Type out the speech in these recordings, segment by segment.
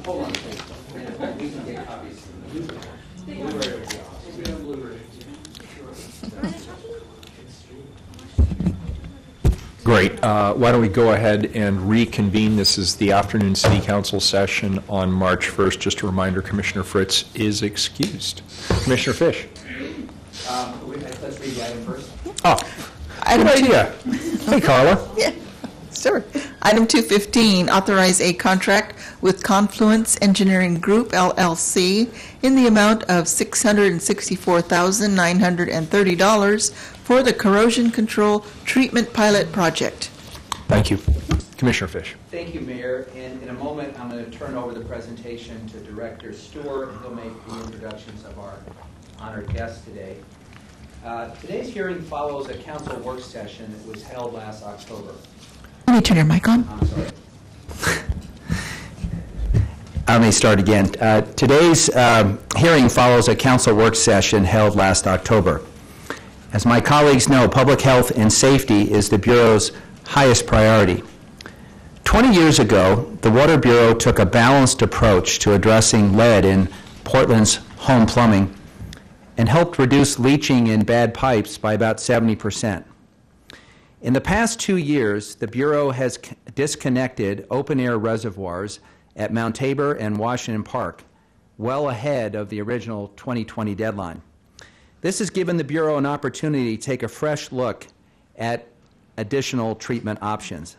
Hold on, please. We can get copies. Blu-ray would be awesome. We have Blu-ray. Great. Why don't we go ahead and reconvene? This is the afternoon City Council session on March 1st. Just a reminder, Commissioner Fritz is excused. Commissioner Fish. Let's read the item first. Oh, good idea. Hey, Carla. Yeah, sure. Item 215, authorize a contract with Confluence Engineering Group, LLC, in the amount of $664,930 for the corrosion control treatment pilot project. Thank you. Commissioner Fish. Thank you, Mayor. And in a moment, I'm going to turn over the presentation to Director Stewart. He'll make the introductions of our honored guests today. Today's hearing follows a council work session that was held last October. Let me turn your mic on. I'm sorry. Let me start again. Today's hearing follows a council work session held last October. As my colleagues know, public health and safety is the Bureau's highest priority. 20 years ago, the Water Bureau took a balanced approach to addressing lead in Portland's home plumbing and helped reduce leaching in bad pipes by about 70%. In the past 2 years, the Bureau has disconnected open-air reservoirs at Mount Tabor and Washington Park, well ahead of the original 2020 deadline. This has given the Bureau an opportunity to take a fresh look at additional treatment options.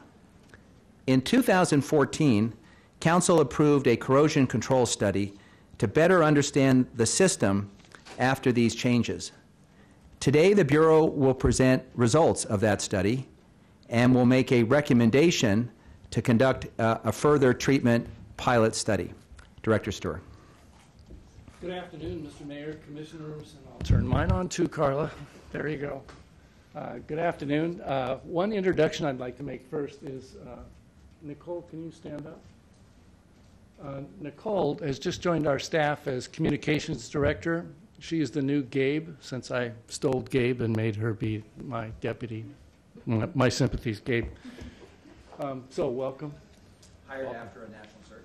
In 2014, Council approved a corrosion control study to better understand the system after these changes. Today, the Bureau will present results of that study and will make a recommendation to conduct a further treatment pilot study. Director Stewart. Good afternoon, Mr. Mayor, Commissioners, and I'll turn mine on too, Carla. There you go. Good afternoon. One introduction I'd like to make first is, Nicole, can you stand up? Nicole has just joined our staff as Communications Director. She is the new Gabe, since I stole Gabe and made her be my deputy. My sympathies, Gabe. So welcome. Hired after a national search.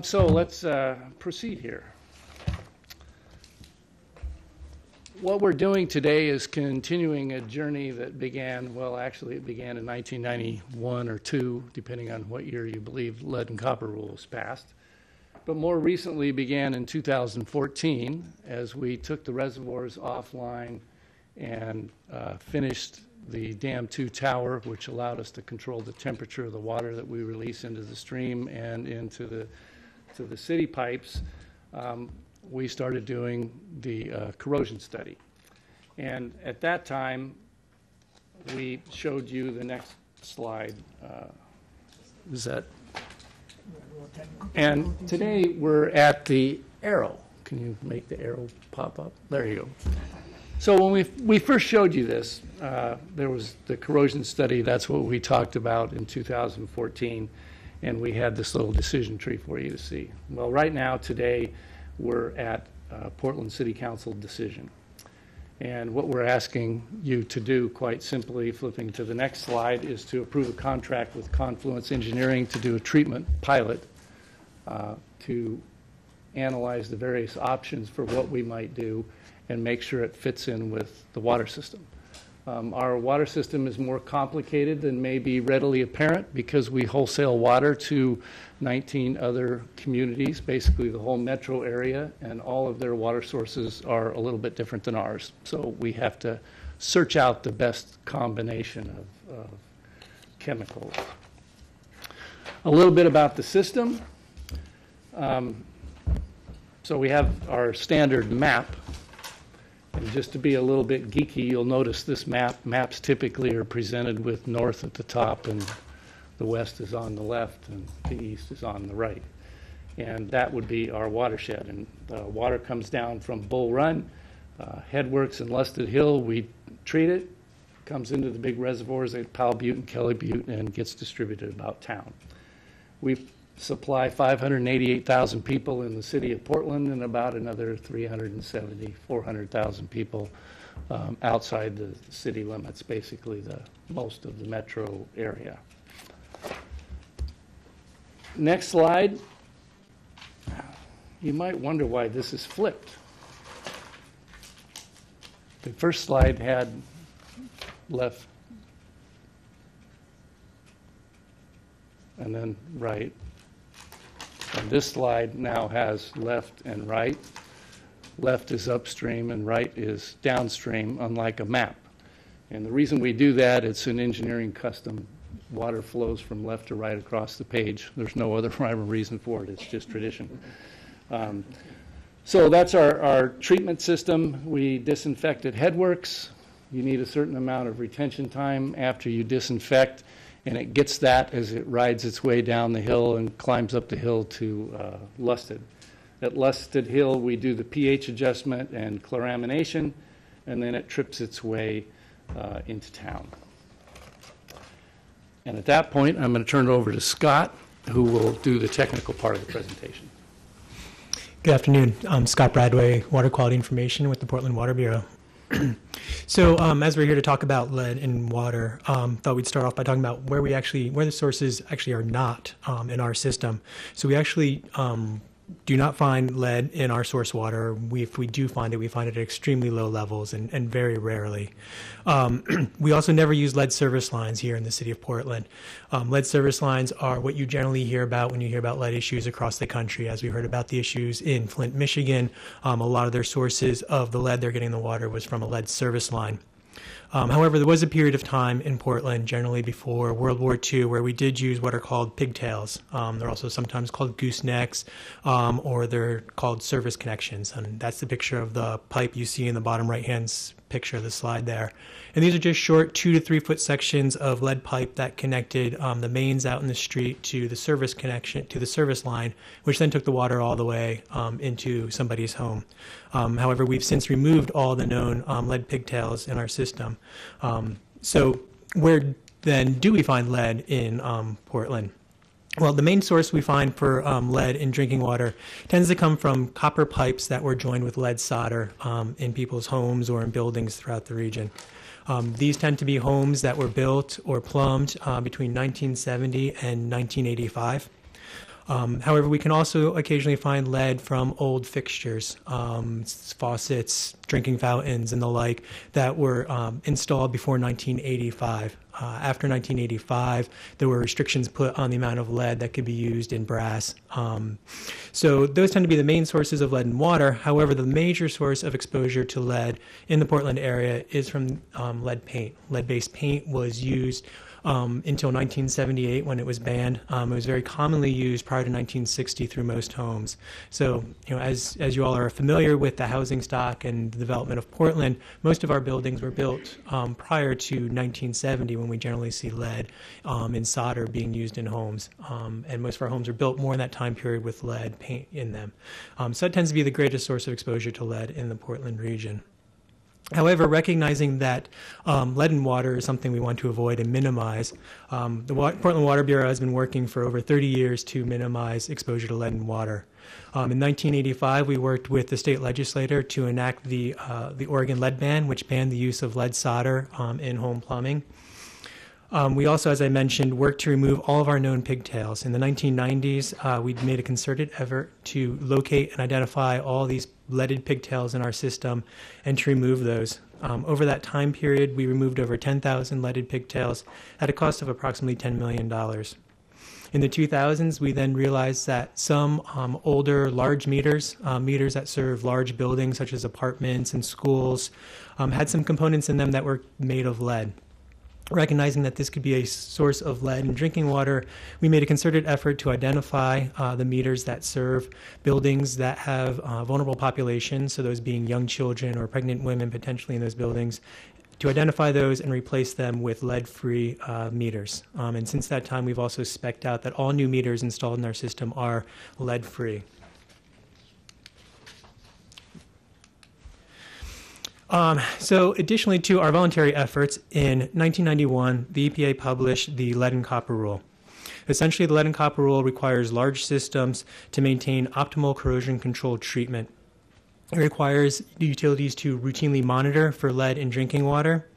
So let's proceed here. What we're doing today is continuing a journey that began, well, actually it began in 1991 or 2, depending on what year you believe lead and copper rule was passed. But more recently began in 2014 as we took the reservoirs offline and finished the Dam 2 tower, which allowed us to control the temperature of the water that we release into the stream and into the city pipes. We started doing the corrosion study. And at that time, we showed you the next slide. Is that? And today we're at the arrow. Can you make the arrow pop up? There you go. So when we first showed you this, there was the corrosion study. That's what we talked about in 2014. And we had this little decision tree for you to see. Well, right now, today, we're at Portland City Council decision. And what we're asking you to do, quite simply, flipping to the next slide, is to approve a contract with Confluence Engineering to do a treatment pilot to analyze the various options for what we might do and make sure it fits in with the water system. Our water system is more complicated than may be readily apparent because we wholesale water to 19 other communities, basically the whole metro area, and all of their water sources are a little bit different than ours. So we have to search out the best combination of chemicals. A little bit about the system. So we have our standard map. And just to be a little bit geeky, you'll notice this maps typically are presented with north at the top and the west is on the left and the east is on the right. And that would be our watershed. And the water comes down from Bull Run, Headworks and Lusted Hill. We treat it, comes into the big reservoirs at Powell Butte and Kelly Butte and gets distributed about town. We supply 588,000 people in the city of Portland and about another 400,000 people outside the city limits, basically most of the metro area. Next slide. You might wonder why this is flipped. The first slide had left and then right. And this slide now has left and right. Left is upstream and right is downstream, unlike a map. And the reason we do that, it's an engineering custom. Water flows from left to right across the page. There's no other rhyme or reason for it. It's just tradition. So that's our treatment system. We disinfected headworks. You need a certain amount of retention time after you disinfect, and it gets that as it rides its way down the hill and climbs up the hill to Lusted. At Lusted Hill, we do the pH adjustment and chloramination, and then it trips its way into town. And at that point, I'm going to turn it over to Scott, who will do the technical part of the presentation. Good afternoon. I'm Scott Bradway, Water Quality Information with the Portland Water Bureau. So as we're here to talk about lead in water, thought we'd start off by talking about where the sources actually are not in our system. So we actually do not find lead in our source water. If we do find it, we find it at extremely low levels and very rarely. We also never use lead service lines here in the city of Portland. Lead service lines are what you generally hear about when you hear about lead issues across the country. As we heard about the issues in Flint, Michigan, a lot of their sources of the lead they're getting in the water was from a lead service line. However, there was a period of time in Portland, generally before World War II, where we did use what are called pigtails. They're also sometimes called goosenecks, or they're called service connections. And that's the picture of the pipe you see in the bottom right-hand picture of the slide there. And these are just short 2 to 3 foot sections of lead pipe that connected the mains out in the street to the service connection, to the service line, which then took the water all the way into somebody's home. However, we've since removed all the known lead pigtails in our system. So where then do we find lead in Portland? Well, the main source we find for lead in drinking water tends to come from copper pipes that were joined with lead solder in people's homes or in buildings throughout the region. These tend to be homes that were built or plumbed between 1970 and 1985. However, we can also occasionally find lead from old fixtures, faucets, drinking fountains, and the like that were installed before 1985. After 1985, there were restrictions put on the amount of lead that could be used in brass. So those tend to be the main sources of lead in water. However, the major source of exposure to lead in the Portland area is from lead paint. Lead-based paint was used until 1978 when it was banned. It was very commonly used prior to 1960 through most homes. So, as you all are familiar with the housing stock and the development of Portland, most of our buildings were built prior to 1970 when we generally see lead and solder being used in homes. And most of our homes are built more in that time period with lead paint in them. So that tends to be the greatest source of exposure to lead in the Portland region. However, recognizing that lead in water is something we want to avoid and minimize, the Portland Water Bureau has been working for over 30 years to minimize exposure to lead in water. In 1985, we worked with the state legislature to enact the Oregon lead ban, which banned the use of lead solder in home plumbing. We also, as I mentioned, worked to remove all of our known pigtails. In the 1990s, we made a concerted effort to locate and identify all these leaded pigtails in our system and to remove those. Over that time period, we removed over 10,000 leaded pigtails at a cost of approximately $10 million. In the 2000s, we then realized that some older large meters, meters that serve large buildings such as apartments and schools, had some components in them that were made of lead. Recognizing that this could be a source of lead in drinking water, we made a concerted effort to identify the meters that serve buildings that have vulnerable populations, so those being young children or pregnant women potentially in those buildings, to identify those and replace them with lead-free meters. And since that time, we've also spec'd out that all new meters installed in our system are lead-free. So additionally to our voluntary efforts, in 1991, the EPA published the Lead and Copper Rule. Essentially, the Lead and Copper Rule requires large systems to maintain optimal corrosion control treatment. It requires utilities to routinely monitor for lead in drinking water.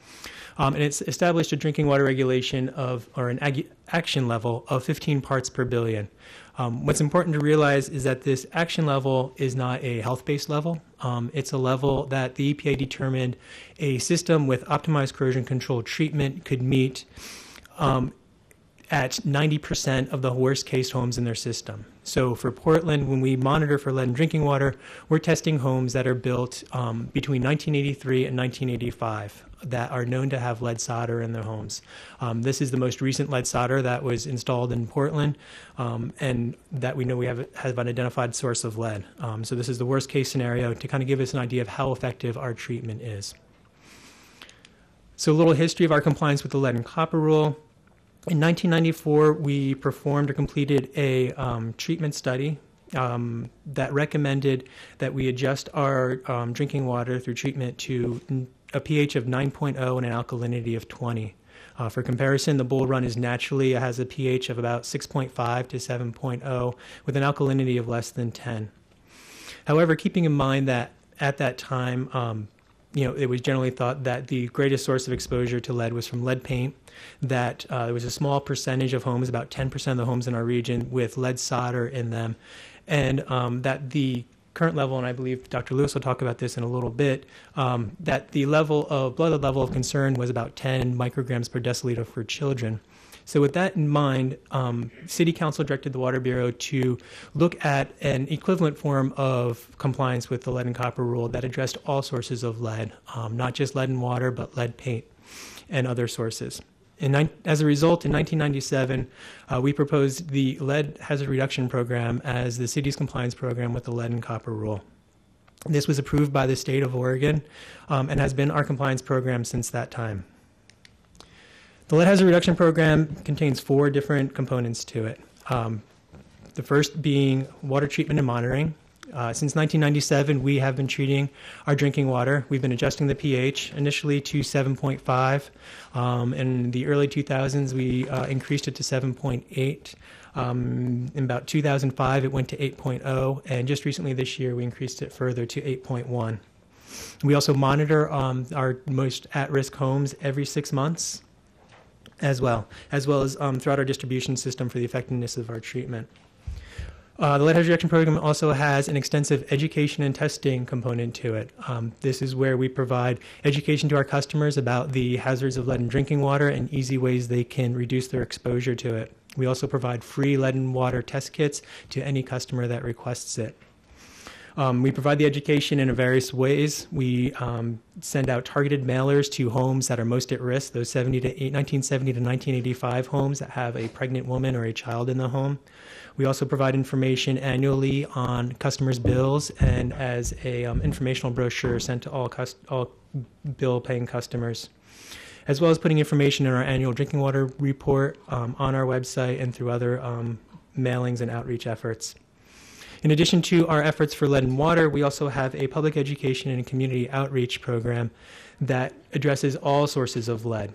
And it's established a drinking water regulation of, or an action level of 15 parts per billion. What's important to realize is that this action level is not a health-based level. It's a level that the EPA determined a system with optimized corrosion control treatment could meet at 90% of the worst-case homes in their system. So for Portland, when we monitor for lead in drinking water, we're testing homes that are built between 1983 and 1985 that are known to have lead solder in their homes. This is the most recent lead solder that was installed in Portland, and that we know we have an identified source of lead. So this is the worst-case scenario to kind of give us an idea of how effective our treatment is. So a little history of our compliance with the lead and copper rule. In 1994, we performed or completed a treatment study that recommended that we adjust our drinking water through treatment to a pH of 9.0 and an alkalinity of 20. For comparison, the Bull Run has a pH of about 6.5 to 7.0 with an alkalinity of less than 10. However, keeping in mind that at that time, it was generally thought that the greatest source of exposure to lead was from lead paint, that there was a small percentage of homes, about 10% of the homes in our region, with lead solder in them, and that the current level, and I believe Dr. Lewis will talk about this in a little bit, that the blood lead level of concern was about 10 micrograms per deciliter for children. So with that in mind, City Council directed the Water Bureau to look at an equivalent form of compliance with the lead and copper rule that addressed all sources of lead, not just lead in water, but lead paint and other sources. As a result, in 1997, we proposed the Lead Hazard Reduction Program as the city's compliance program with the lead and copper rule. This was approved by the state of Oregon and has been our compliance program since that time. The Lead Hazard Reduction Program contains 4 different components to it. The first being water treatment and monitoring. Since 1997, we have been treating our drinking water. We've been adjusting the pH initially to 7.5. In the early 2000s, we increased it to 7.8. In about 2005, it went to 8.0, and just recently this year, we increased it further to 8.1. We also monitor our most at-risk homes every 6 months, as well as throughout our distribution system for the effectiveness of our treatment. The Lead Hazard Reduction Program also has an extensive education and testing component to it. This is where we provide education to our customers about the hazards of lead in drinking water and easy ways they can reduce their exposure to it. We also provide free lead and water test kits to any customer that requests it. We provide the education in various ways. We send out targeted mailers to homes that are most at risk, those 1970 to 1985 homes that have a pregnant woman or a child in the home. We also provide information annually on customers' bills and as a informational brochure sent to all bill-paying customers, as well as putting information in our annual drinking water report on our website and through other mailings and outreach efforts. In addition to our efforts for lead and water, we also have a public education and community outreach program that addresses all sources of lead.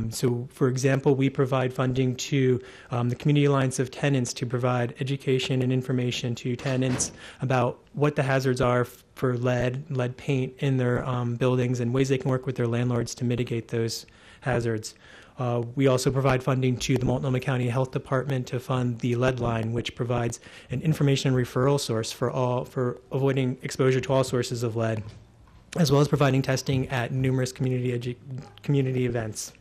So, for example, we provide funding to the Community Alliance of Tenants to provide education and information to tenants about what the hazards are for lead paint in their buildings and ways they can work with their landlords to mitigate those hazards. We also provide funding to the Multnomah County Health Department to fund the Lead Line, which provides an information and referral source for avoiding exposure to all sources of lead, as well as providing testing at numerous community events.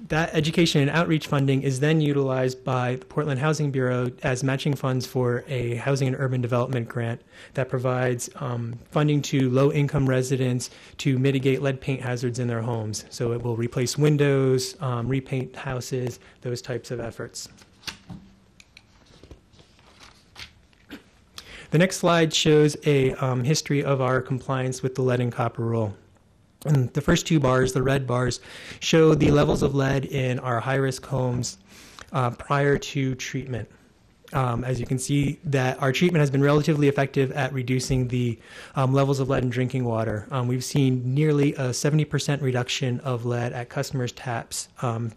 That education and outreach funding is then utilized by the Portland Housing Bureau as matching funds for a housing and urban development grant that provides funding to low-income residents to mitigate lead paint hazards in their homes. So it will replace windows, repaint houses, those types of efforts. The next slide shows a history of our compliance with the lead and copper rule. And the first 2 bars, the red bars, show the levels of lead in our high-risk homes prior to treatment. As you can see, that our treatment has been relatively effective at reducing the levels of lead in drinking water. We've seen nearly a 70% reduction of lead at customers' taps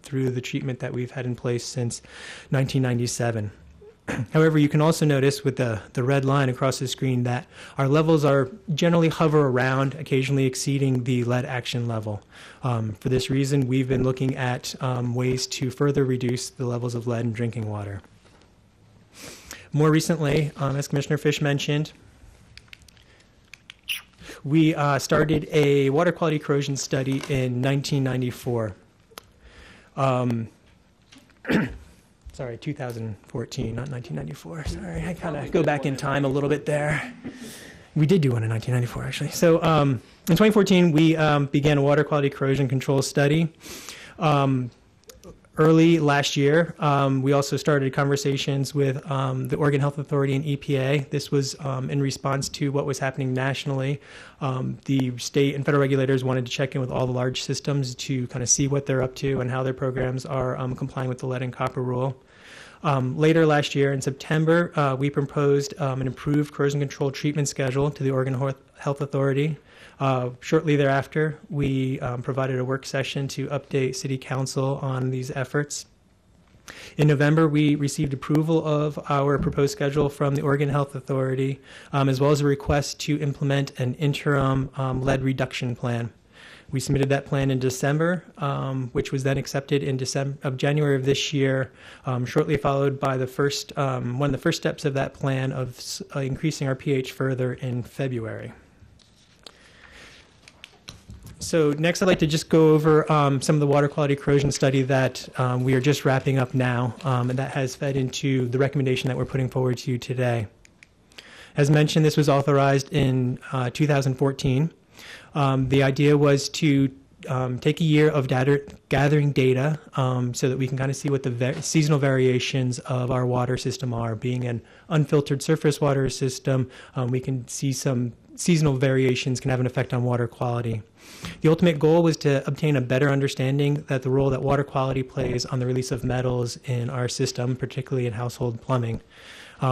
through the treatment that we've had in place since 1997. However, you can also notice with the red line across the screen that our levels are generally hover around, occasionally exceeding the lead action level. For this reason, we've been looking at ways to further reduce the levels of lead in drinking water. More recently, as Commissioner Fish mentioned, we started a water quality corrosion study in 1994. Sorry, 2014, not 1994. Sorry, I kind of go back in time a little bit there. We did do one in 1994, actually. So in 2014, we began a water quality corrosion control study. Early last year, we also started conversations with the Oregon Health Authority and EPA. This was in response to what was happening nationally. The state and federal regulators wanted to check in with all the large systems to kind of see what they're up to and how their programs are complying with the lead and copper rule. Later last year, in September, we proposed an improved corrosion control treatment schedule to the Oregon Health Authority. Shortly thereafter, we provided a work session to update City Council on these efforts. In November, we received approval of our proposed schedule from the Oregon Health Authority, as well as a request to implement an interim lead reduction plan. We submitted that plan in December, which was then accepted in January of this year, shortly followed by the first one of the first steps of that plan of increasing our pH further in February. So next, I'd like to just go over some of the water quality corrosion study that we are just wrapping up now, and that has fed into the recommendation that we're putting forward to you today. As mentioned, this was authorized in 2014. The idea was to take a year of gathering data so that we can kind of see what the seasonal variations of our water system are. Being an unfiltered surface water system, we can see some seasonal variations can have an effect on water quality. The ultimate goal was to obtain a better understanding that the role that water quality plays on the release of metals in our system, particularly in household plumbing.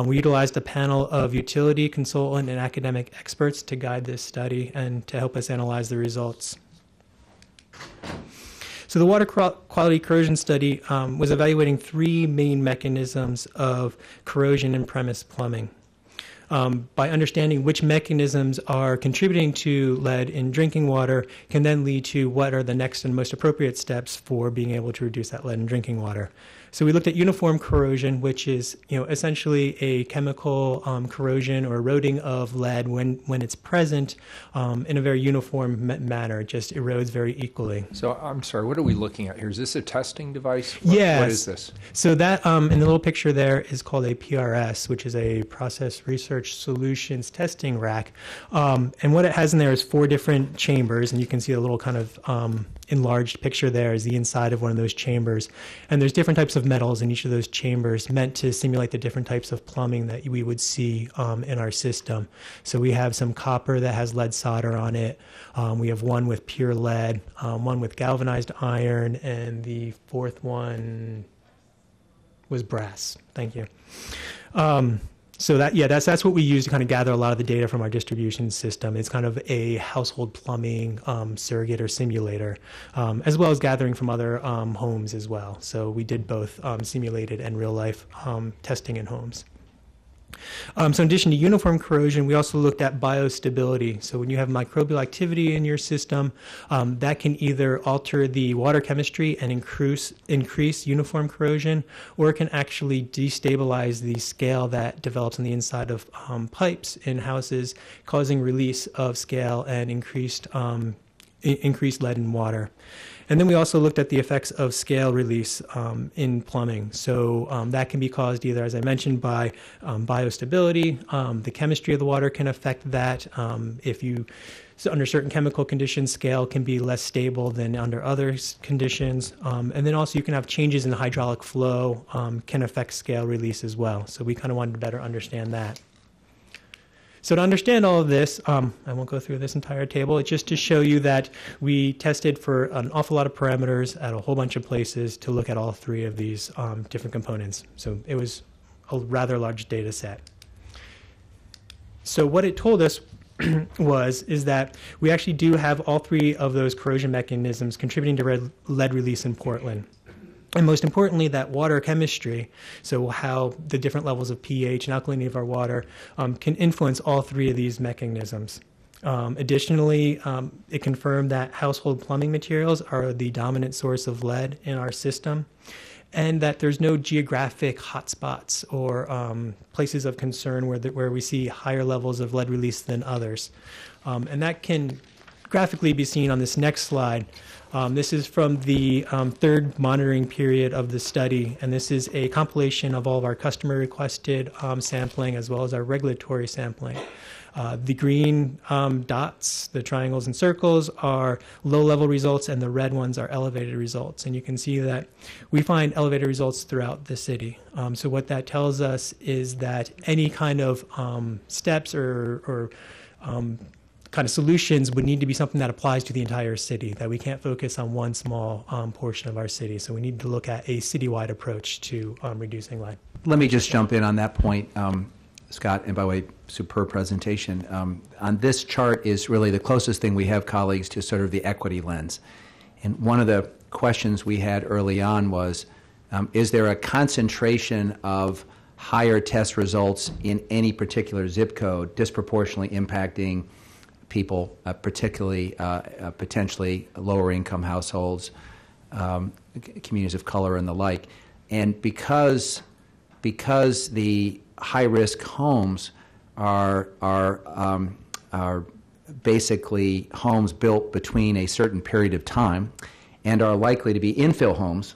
We utilized a panel of utility, consultant, and academic experts to guide this study and to help us analyze the results. So the water quality corrosion study was evaluating three main mechanisms of corrosion in premise plumbing. By understanding which mechanisms are contributing to lead in drinking water can then lead to what are the next and most appropriate steps for being able to reduce that lead in drinking water. So we looked at uniform corrosion, which is essentially a chemical corrosion or eroding of lead when it's present in a very uniform manner. It just erodes very equally. So I'm sorry, what are we looking at here? Is this a testing device? Yes. What is this? So that in the little picture there is called a PRS, which is a Process Research Solutions Testing Rack. And what it has in there is 4 different chambers, and you can see a little kind of enlarged picture there is the inside of one of those chambers. And there's different types of metals in each of those chambers meant to simulate the different types of plumbing that we would see in our system. So we have some copper that has lead solder on it. We have one with pure lead, one with galvanized iron, and the 4th one was brass. Thank you. So that's what we use to kind of gather a lot of the data from our distribution system. It's kind of a household plumbing surrogate or simulator, as well as gathering from other homes as well. So we did both simulated and real life testing in homes. So in addition to uniform corrosion, we also looked at biostability. So when you have microbial activity in your system, that can either alter the water chemistry and increase uniform corrosion, or it can actually destabilize the scale that develops on the inside of pipes in houses, causing release of scale and increased lead in water. And then we also looked at the effects of scale release in plumbing. So that can be caused either, as I mentioned, by biostability. The chemistry of the water can affect that. So under certain chemical conditions, scale can be less stable than under other conditions. And then also you can have changes in the hydraulic flow can affect scale release as well. So we kind of wanted to better understand that. So to understand all of this, I won't go through this entire table. It's just to show you that we tested for an awful lot of parameters at a whole bunch of places to look at all 3 of these different components. So it was a rather large data set. So what it told us is that we actually do have all 3 of those corrosion mechanisms contributing to lead release in Portland. And most importantly, that water chemistry, so how the different levels of pH and alkalinity of our water can influence all three of these mechanisms. Additionally, it confirmed that household plumbing materials are the dominant source of lead in our system, and that there's no geographic hotspots or places of concern where we see higher levels of lead release than others. And that can graphically be seen on this next slide. This is from the third monitoring period of the study, and this is a compilation of all of our customer-requested sampling as well as our regulatory sampling. The green dots, the triangles and circles, are low-level results, and the red ones are elevated results. And you can see that we find elevated results throughout the city. So what that tells us is that any kind of steps or kind of solutions would need to be something that applies to the entire city, that we can't focus on one small portion of our city. So we need to look at a citywide approach to reducing lead. Let me just jump in on that point, Scott, and by the way, superb presentation. On this chart is really the closest thing we have, colleagues, to sort of the equity lens. And one of the questions we had early on was, is there a concentration of higher test results in any particular zip code disproportionately impacting people, particularly potentially lower income households, communities of color and the like. And because the high-risk homes are basically homes built between a certain period of time and are likely to be infill homes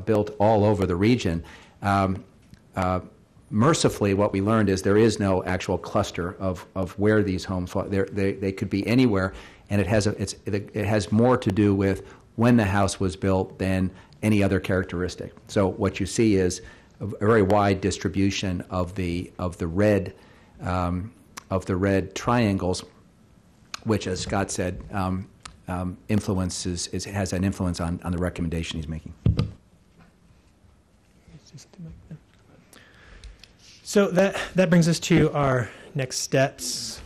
built all over the region, mercifully, what we learned is there is no actual cluster of where these homes fall. They could be anywhere, and it has more to do with when the house was built than any other characteristic. So what you see is a very wide distribution of the red triangles, which, as Scott said, has an influence on the recommendation he's making. So that brings us to our next steps.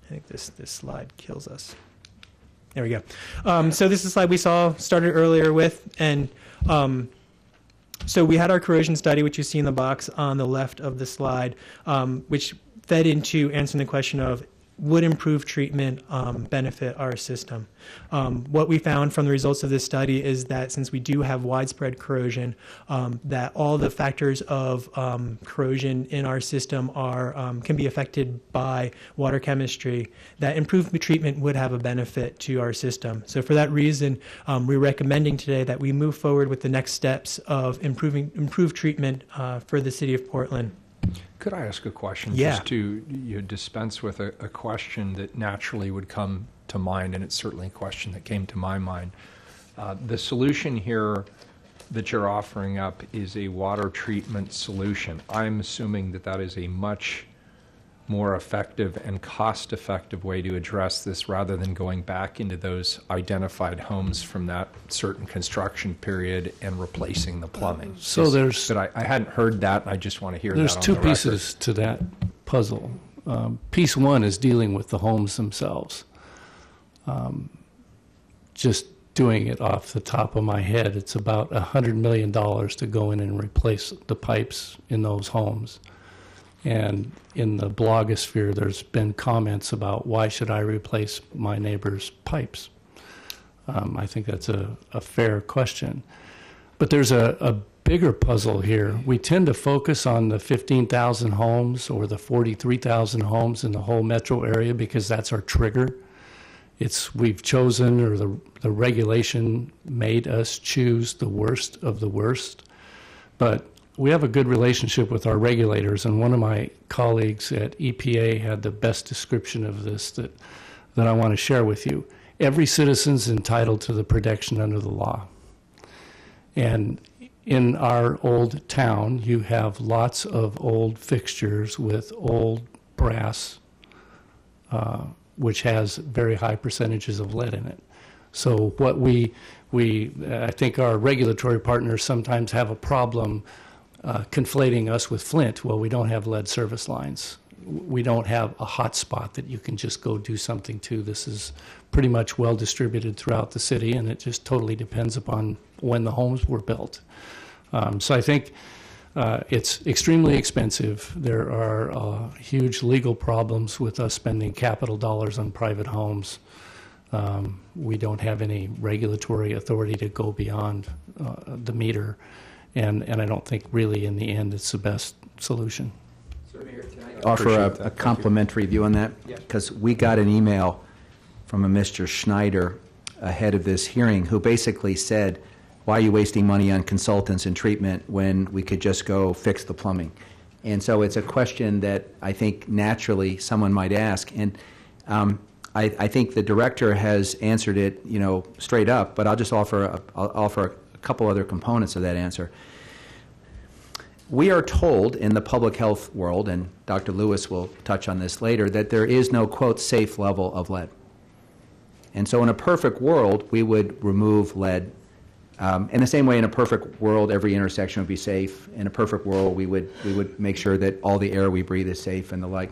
I think this slide kills us. There we go. So this is a slide we started earlier with, and so we had our corrosion study, which you see in the box on the left of the slide, which fed into answering the question of, would improved treatment benefit our system? What we found from the results of this study is that since we do have widespread corrosion, that all the factors of corrosion in our system can be affected by water chemistry, that improved treatment would have a benefit to our system. So for that reason, we're recommending today that we move forward with the next steps of improved treatment for the city of Portland. Could I ask a question? Yeah. Just to dispense with a question that naturally would come to mind, and it's certainly a question that came to my mind. The solution here that you're offering up is a water treatment solution. I'm assuming that is a much more effective and cost-effective way to address this rather than going back into those identified homes from that certain construction period and replacing the plumbing. So But I hadn't heard that, and I just want to hear that on the record. There's two pieces to that puzzle. Piece one is dealing with the homes themselves. Just doing it off the top of my head, it's about $100 million to go in and replace the pipes in those homes. And in the blogosphere, there's been comments about, why should I replace my neighbor's pipes? I think that's a fair question. But there's a bigger puzzle here. We tend to focus on the 15,000 homes or the 43,000 homes in the whole metro area because that's our trigger. We've chosen, or the regulation made us choose the worst of the worst. But we have a good relationship with our regulators, and one of my colleagues at EPA had the best description of this that I want to share with you. Every citizen's entitled to the protection under the law. And in our old town, you have lots of old fixtures with old brass, which has very high percentages of lead in it. So what I think our regulatory partners sometimes have a problem conflating us with Flint. Well, we don't have lead service lines. we don't have a hot spot that you can just go do something to. This is pretty much well distributed throughout the city, and it just totally depends upon when the homes were built. So I think it's extremely expensive. There are huge legal problems with us spending capital dollars on private homes. We don't have any regulatory authority to go beyond the meter, and I don't think really in the end it's the best solution. Sir, Mayor, can I Offer Appreciate that. a Thank you. complimentary view on that? Yes. Because we got an email from a Mr. Schneider ahead of this hearing who basically said, why are you wasting money on consultants and treatment when we could just go fix the plumbing? And so it's a question that I think naturally someone might ask. And I think the director has answered it, straight up, but I'll just offer a couple other components of that answer. We are told in the public health world, and Dr. Lewis will touch on this later, that there is no, quote, safe level of lead. And so in a perfect world, we would remove lead. In the same way, in a perfect world, every intersection would be safe. In a perfect world, we would make sure that all the air we breathe is safe and the like.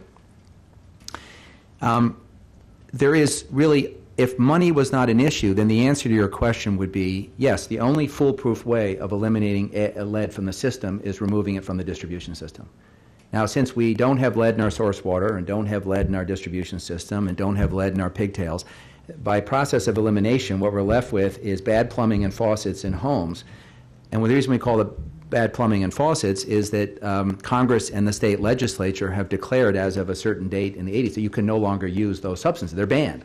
There is really, if money was not an issue, then the answer to your question would be, yes, the only foolproof way of eliminating lead from the system is removing it from the distribution system. Now, since we don't have lead in our source water and don't have lead in our distribution system and don't have lead in our pigtails, by process of elimination, what we're left with is bad plumbing and faucets in homes. And the reason we call it bad plumbing and faucets is that Congress and the state legislature have declared as of a certain date in the 80s that you can no longer use those substances. They're banned.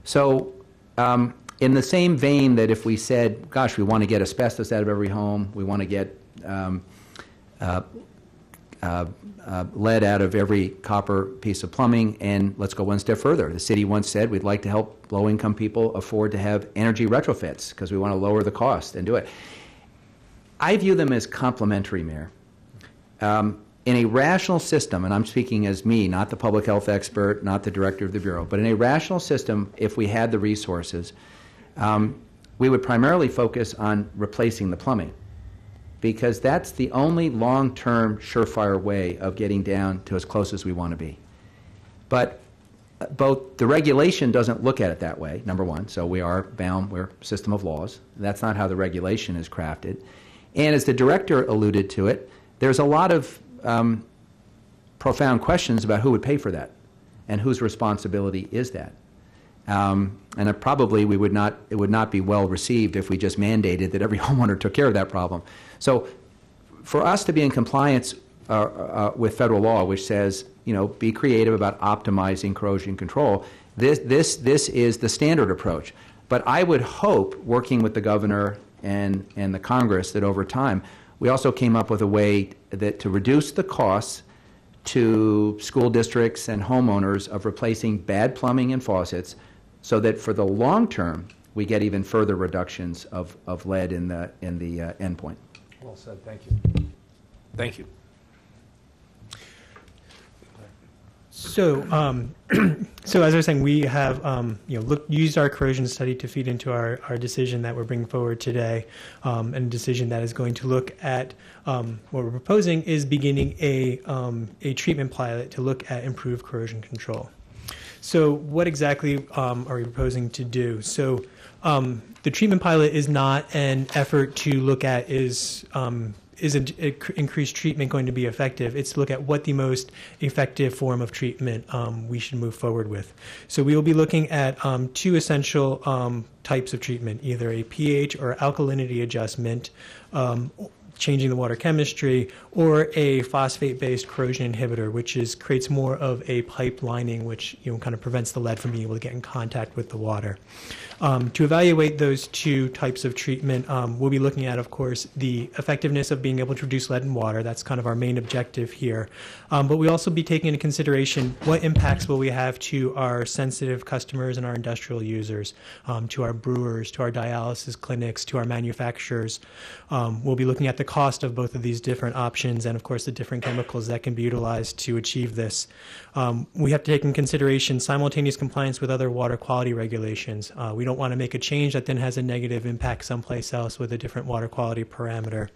So in the same vein that if we said, gosh, we want to get asbestos out of every home, we want to get lead out of every copper piece of plumbing, and let's go one step further. The city once said we'd like to help low-income people afford to have energy retrofits because we want to lower the cost and do it. I view them as complementary, Mayor. In a rational system, and I'm speaking as me, not the public health expert, not the director of the Bureau, but in a rational system, if we had the resources, we would primarily focus on replacing the plumbing, because that's the only long-term surefire way of getting down to as close as we want to be. But both the regulation doesn't look at it that way, number one, so we are bound, we're a system of laws. That's not how the regulation is crafted. And as the director alluded to it, there's a lot of profound questions about who would pay for that and whose responsibility is that. And probably it would not be well received if we just mandated that every homeowner took care of that problem. So for us to be in compliance with federal law, which says, be creative about optimizing corrosion control, this is the standard approach. But I would hope, working with the governor and the Congress, that over time we also came up with a way that to reduce the costs to school districts and homeowners of replacing bad plumbing and faucets, so that for the long term we get even further reductions of lead in the endpoint. Well said. Thank you. Thank you. So, so as I was saying, we have used our corrosion study to feed into our decision that we're bringing forward today, and a decision that is going to look at what we're proposing is beginning a treatment pilot to look at improved corrosion control. So, what exactly are we proposing to do? So, the treatment pilot is not an effort to look at is increased treatment going to be effective? It's to look at what the most effective form of treatment we should move forward with. So we will be looking at two essential types of treatment, either a pH or alkalinity adjustment, changing the water chemistry, or a phosphate-based corrosion inhibitor, which creates more of a pipe lining, which kind of prevents the lead from being able to get in contact with the water. To evaluate those two types of treatment, we'll be looking at, of course, the effectiveness of being able to reduce lead in water. That's kind of our main objective here. But we also be taking into consideration what impacts will we have to our sensitive customers and our industrial users, to our brewers, to our dialysis clinics, to our manufacturers. We'll be looking at the cost of both of these different options and, of course, the different chemicals that can be utilized to achieve this. We have to take in consideration simultaneous compliance with other water quality regulations. We don't want to make a change that then has a negative impact someplace else with a different water quality parameter.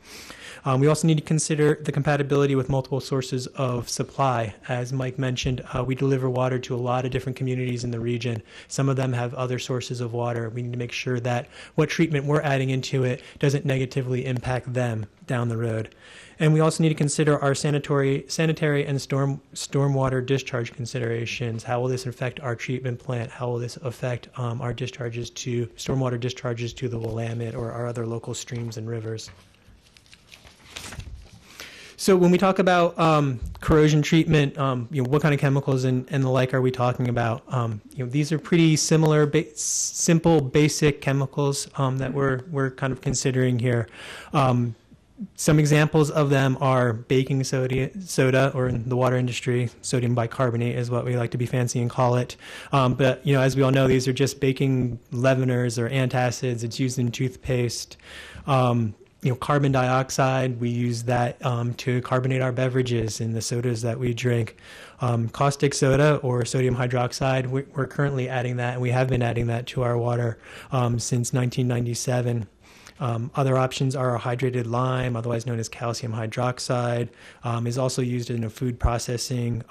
We also need to consider the compatibility with multiple sources of supply. As Mike mentioned, we deliver water to a lot of different communities in the region. Some of them have other sources of water. We need to make sure that what treatment we're adding into it doesn't negatively impact them down the road. And we also need to consider our sanitary and stormwater discharge considerations. How will this affect our treatment plant? How will this affect our stormwater discharges to the Willamette or our other local streams and rivers? So when we talk about corrosion treatment, what kind of chemicals and the like are we talking about? These are pretty similar, simple, basic chemicals that we're kind of considering here. Some examples of them are baking soda, or in the water industry, sodium bicarbonate is what we like to be fancy and call it. But as we all know, these are just baking leaveners or antacids. It's used in toothpaste. Carbon dioxide, we use that to carbonate our beverages in the sodas that we drink. Caustic soda or sodium hydroxide, we're currently adding that, and we have been adding that to our water since 1997. Other options are hydrated lime, otherwise known as calcium hydroxide, is also used in food processing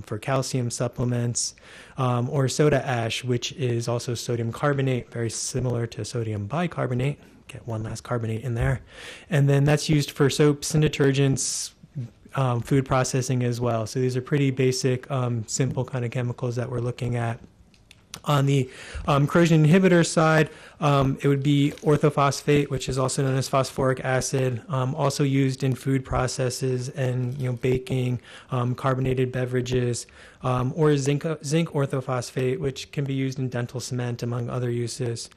for calcium supplements, or soda ash, which is also sodium carbonate, very similar to sodium bicarbonate. Get one last carbonate in there. And then that's used for soaps and detergents, food processing as well. So these are pretty basic, simple kind of chemicals that we're looking at. On the corrosion inhibitor side, it would be orthophosphate, which is also known as phosphoric acid, also used in food processes and baking, carbonated beverages, or zinc orthophosphate, which can be used in dental cement, among other uses.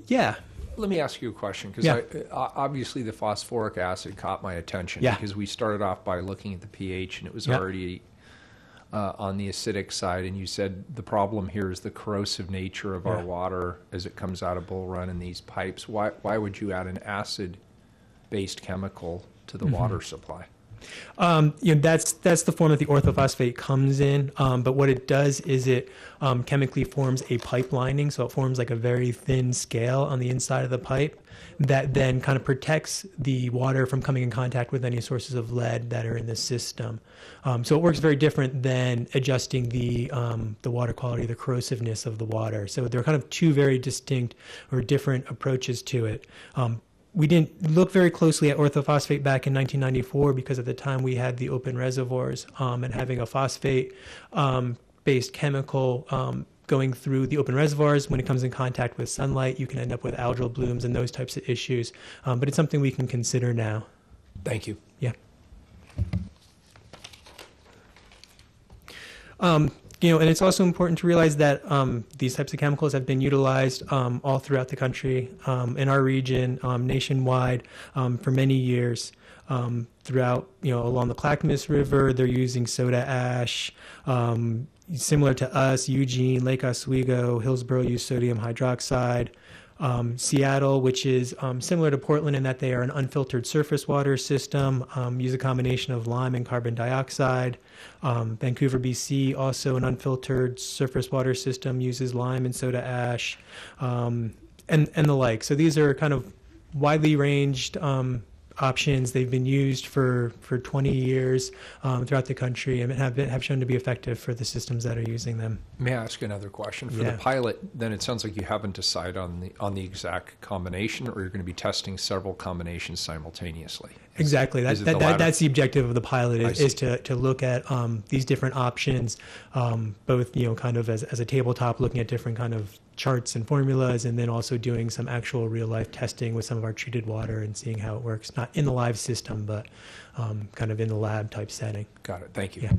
Yeah. Let me ask you a question, because obviously the phosphoric acid caught my attention, because we started off by looking at the pH, and it was already on the acidic side, and you said the problem here is the corrosive nature of our water as it comes out of Bull Run in these pipes. Why would you add an acid-based chemical to the water supply? That's the form that the orthophosphate comes in, but what it does is it chemically forms a pipe lining, so it forms like a very thin scale on the inside of the pipe that then kind of protects the water from coming in contact with any sources of lead that are in the system. So it works very different than adjusting the water quality, the corrosiveness of the water. So there are kind of two very distinct or different approaches to it. We didn't look very closely at orthophosphate back in 1994 because at the time we had the open reservoirs, and having a phosphate-based chemical going through the open reservoirs, when it comes in contact with sunlight, you can end up with algal blooms and those types of issues. But it's something we can consider now. Thank you. Yeah. And it's also important to realize that these types of chemicals have been utilized all throughout the country, in our region, nationwide, for many years. Throughout, along the Clackamas River, they're using soda ash. Similar to us, Eugene, Lake Oswego, Hillsborough use sodium hydroxide. Seattle, which is similar to Portland in that they are an unfiltered surface water system, use a combination of lime and carbon dioxide. Vancouver, BC, also an unfiltered surface water system, uses lime and soda ash, and the like. So these are kind of widely ranged options. They've been used for 20 years throughout the country and have shown to be effective for the systems that are using them. May I ask another question? For the pilot, then it sounds like you haven't decided on the exact combination, or you're going to be testing several combinations simultaneously. Exactly. That's the objective of the pilot is to look at these different options, both kind of as a tabletop, looking at different kind of charts and formulas, and then also doing some actual real life testing with some of our treated water and seeing how it works, not in the live system, but kind of in the lab type setting. Got it. Thank you. Yeah.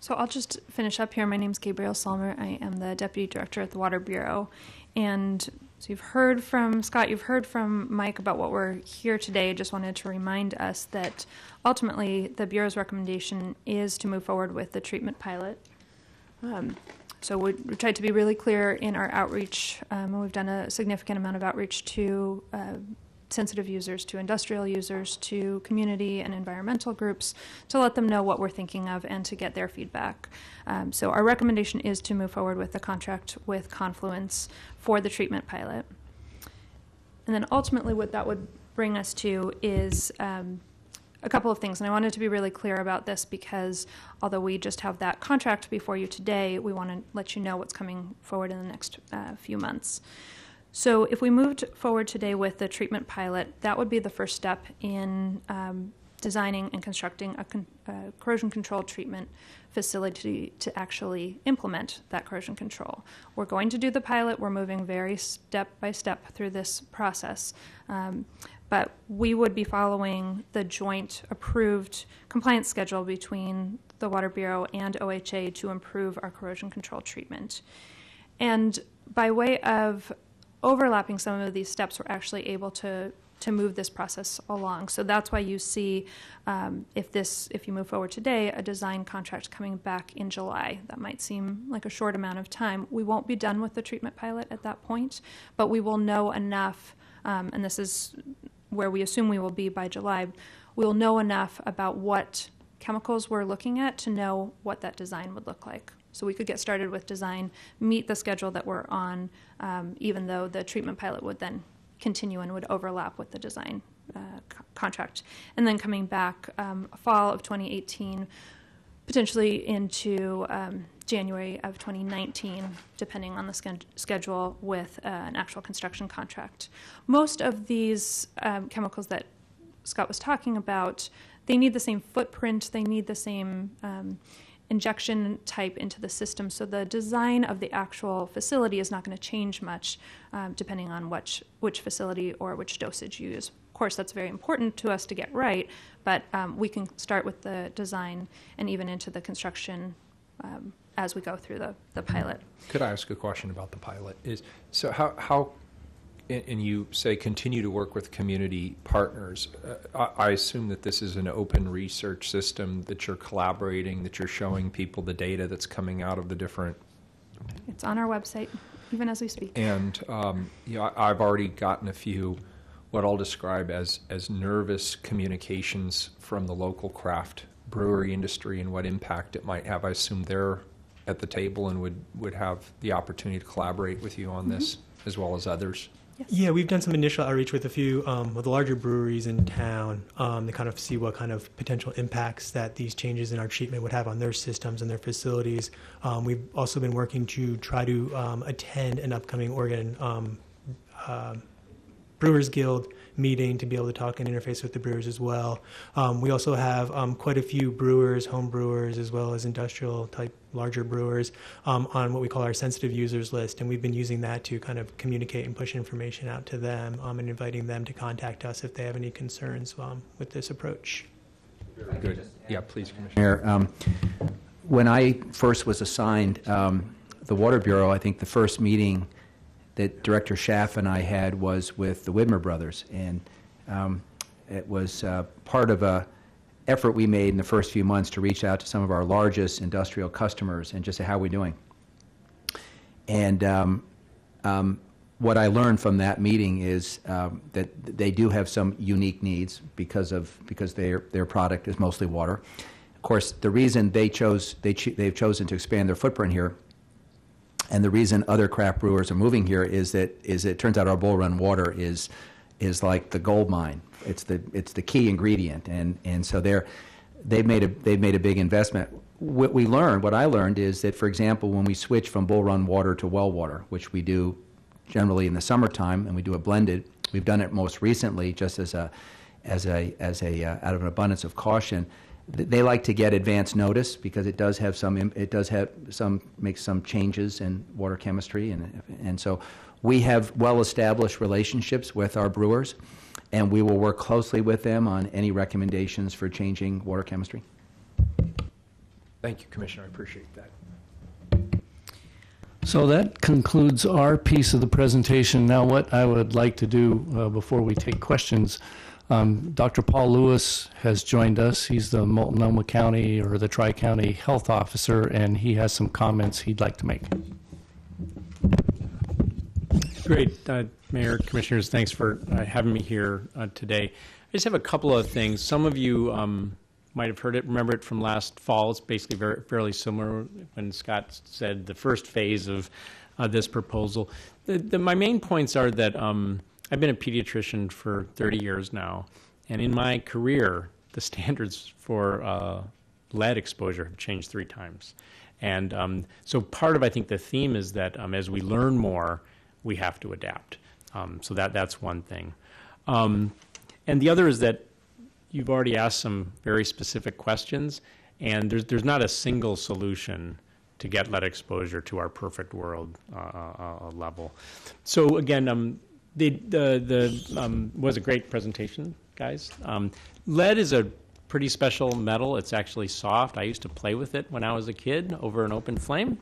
So I'll just finish up here. My name's Gabrielle Salmer. I am the Deputy Director at the Water Bureau. And so you've heard from Scott, you've heard from Mike about what we're here today. Just wanted to remind us that ultimately the Bureau's recommendation is to move forward with the treatment pilot. So we tried to be really clear in our outreach, and we've done a significant amount of outreach to sensitive users, to industrial users, to community and environmental groups, to let them know what we're thinking of and to get their feedback. So our recommendation is to move forward with the contract with Confluence for the treatment pilot. And then ultimately what that would bring us to is a couple of things, and I wanted to be really clear about this because although we just have that contract before you today, we want to let you know what's coming forward in the next few months. So if we moved forward today with the treatment pilot, that would be the first step in designing and constructing a corrosion control treatment facility to actually implement that corrosion control. We're going to do the pilot. We're moving very step by step through this process. But we would be following the joint approved compliance schedule between the Water Bureau and OHA to improve our corrosion control treatment. And by way of overlapping some of these steps, we're actually able to move this process along. So that's why you see, if you move forward today, a design contract coming back in July. That might seem like a short amount of time. We won't be done with the treatment pilot at that point, but we will know enough, and this is where we assume we will be by July, we'll know enough about what chemicals we're looking at to know what that design would look like. So we could get started with design, meet the schedule that we're on, even though the treatment pilot would then continue and would overlap with the design contract. And then coming back fall of 2018, potentially into January of 2019, depending on the schedule with an actual construction contract. Most of these chemicals that Scott was talking about, they need the same footprint, they need the same injection type into the system, so the design of the actual facility is not going to change much depending on which facility or which dosage you use. Of course, that's very important to us to get right, but we can start with the design and even into the construction as we go through the pilot. Could I ask a question about the pilot? So how and you say continue to work with community partners. I assume that this is an open research system, that you're collaborating, that you're showing people the data that's coming out of the different... It's on our website, even as we speak. And I've already gotten a few, what I'll describe as nervous communications from the local craft brewery industry and what impact it might have. I assume they're at the table and would have the opportunity to collaborate with you on this, as well as others. Yes. Yeah, we've done some initial outreach with a few of the larger breweries in town to kind of see what kind of potential impacts that these changes in our treatment would have on their systems and their facilities. We've also been working to try to attend an upcoming Oregon Brewers Guild meeting to be able to talk and interface with the brewers as well. We also have quite a few brewers, home brewers, as well as industrial type larger brewers on what we call our sensitive users list, and we've been using that to kind of communicate and push information out to them and inviting them to contact us if they have any concerns with this approach. Very good. Yeah, please, Commissioner. Mayor, when I first was assigned the Water Bureau, I think the first meeting that Director Schaff and I had was with the Widmer brothers, and it was part of a effort we made in the first few months to reach out to some of our largest industrial customers and just say, how are we doing? And what I learned from that meeting is that they do have some unique needs because their product is mostly water. Of course, the reason they've chosen to expand their footprint here, and the reason other craft brewers are moving here is it turns out our Bull Run water is like the gold mine. It's the key ingredient, and so they've made a big investment. What I learned is that, for example, when we switch from Bull Run water to well water, which we do generally in the summertime, and we do it blended, we've done it most recently just as a out of an abundance of caution. They like to get advance notice because it does make some changes in water chemistry, and so we have well-established relationships with our brewers, and we will work closely with them on any recommendations for changing water chemistry. Thank you, Commissioner. I appreciate that. So that concludes our piece of the presentation. Now what I would like to do before we take questions, Dr. Paul Lewis has joined us. He's the Multnomah County or the Tri-County Health Officer, and he has some comments he'd like to make. Great. Mayor, Commissioners, thanks for having me here today. I just have a couple of things. Some of you might have heard it, remember it from last fall. It's basically fairly similar when Scott said the first phase of this proposal. My main points are that I've been a pediatrician for 30 years now, and in my career, the standards for lead exposure have changed 3 times. And so part of, I think, the theme is that as we learn more, we have to adapt. So that's one thing. And the other is that you've already asked some very specific questions, and there's not a single solution to get lead exposure to our perfect world level. So again, was a great presentation, guys. Lead is a pretty special metal. It's actually soft. I used to play with it when I was a kid over an open flame.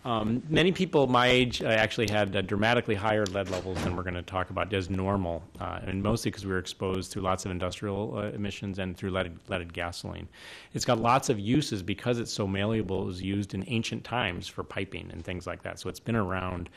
Many people my age actually had dramatically higher lead levels than we're going to talk about as normal, and mostly because we were exposed through lots of industrial emissions and through leaded gasoline. It's got lots of uses because it's so malleable. It was used in ancient times for piping and things like that, so it's been around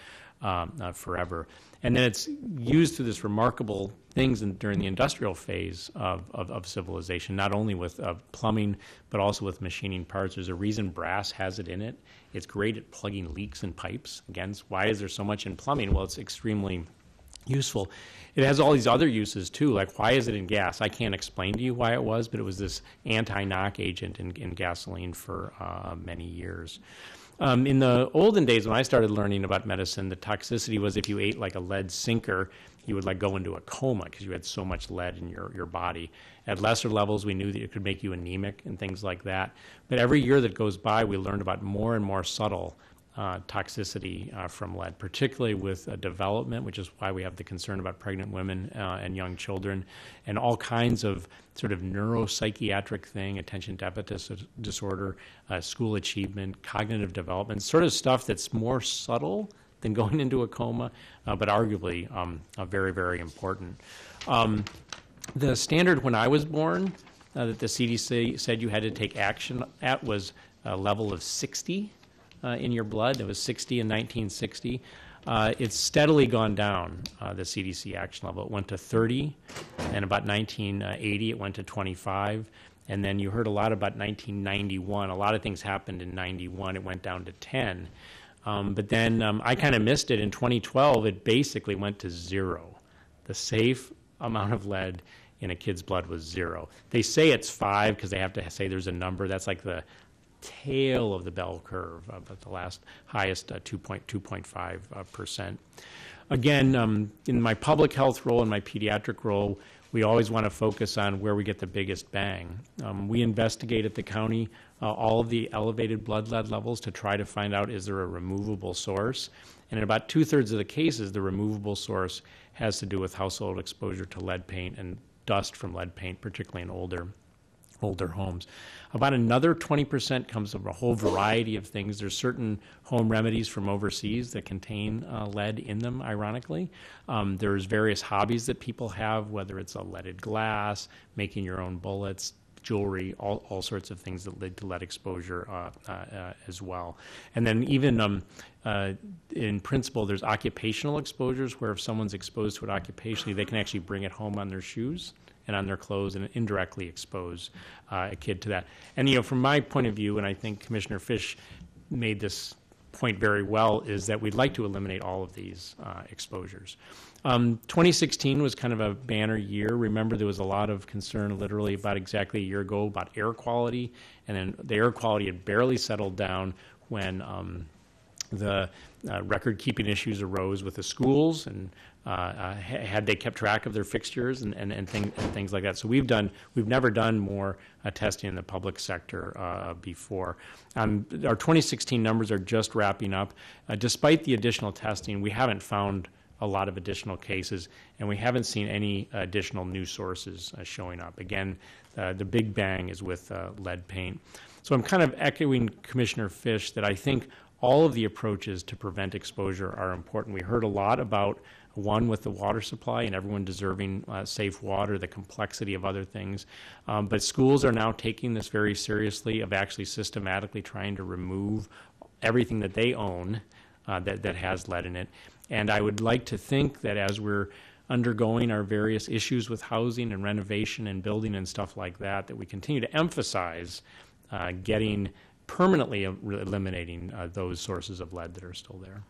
forever. And then it's used through this remarkable things during the industrial phase of civilization, not only with plumbing, but also with machining parts. There's a reason brass has it in it. It's great at plugging leaks in pipes. Again, why is there so much in plumbing? Well, it's extremely useful. It has all these other uses too, like why is it in gas? I can't explain to you why it was, but it was this anti-knock agent in gasoline for many years. In the olden days, when I started learning about medicine, the toxicity was if you ate like a lead sinker, you would like go into a coma because you had so much lead in your body. At lesser levels, we knew that it could make you anemic and things like that. But every year that goes by, we learned about more and more subtle toxicity from lead, particularly with development, which is why we have the concern about pregnant women and young children, and all kinds of sort of neuropsychiatric thing, attention deficit disorder, school achievement, cognitive development, sort of stuff that's more subtle than going into a coma, but arguably very, very important. The standard when I was born that the CDC said you had to take action at was a level of 60 in your blood. It was 60 in 1960. It's steadily gone down, the CDC action level. It went to 30, and about 1980 it went to 25, and then you heard a lot about 1991. A lot of things happened in 91. It went down to 10. But then I kind of missed it. In 2012, it basically went to 0. The safe amount of lead in a kid's blood was 0. They say it's 5 because they have to say there's a number. That's like the tail of the bell curve, but the last highest 2.5%. Again, in my public health role and my pediatric role, we always want to focus on where we get the biggest bang. We investigate at the county all of the elevated blood lead levels to try to find out is there a removable source. And in about 2/3 of the cases, the removable source has to do with household exposure to lead paint and dust from lead paint, particularly in older homes. About another 20% comes from a whole variety of things. There's certain home remedies from overseas that contain lead in them, ironically. There's various hobbies that people have, whether it's a leaded glass, making your own bullets, jewelry, all sorts of things that lead to lead exposure as well. And then even in principle, there's occupational exposures where if someone's exposed to it occupationally, they can actually bring it home on their shoes and on their clothes and indirectly expose a kid to that. And, from my point of view, and I think Commissioner Fish made this point very well, is that we'd like to eliminate all of these exposures. 2016 was kind of a banner year. Remember, there was a lot of concern literally about exactly a year ago about air quality, and then the air quality had barely settled down when the record-keeping issues arose with the schools, and had they kept track of their fixtures and things like that. So we've never done more testing in the public sector before. Our 2016 numbers are just wrapping up. Despite the additional testing, we haven't found a lot of additional cases, and we haven't seen any additional new sources showing up. Again, the big bang is with lead paint. So I'm kind of echoing Commissioner Fish that I think all of the approaches to prevent exposure are important. We heard a lot about one with the water supply and everyone deserving safe water, the complexity of other things. But schools are now taking this very seriously, of actually systematically trying to remove everything that they own that has lead in it. And I would like to think that as we're undergoing our various issues with housing and renovation and building and stuff like that, that we continue to emphasize getting permanently eliminating those sources of lead that are still there.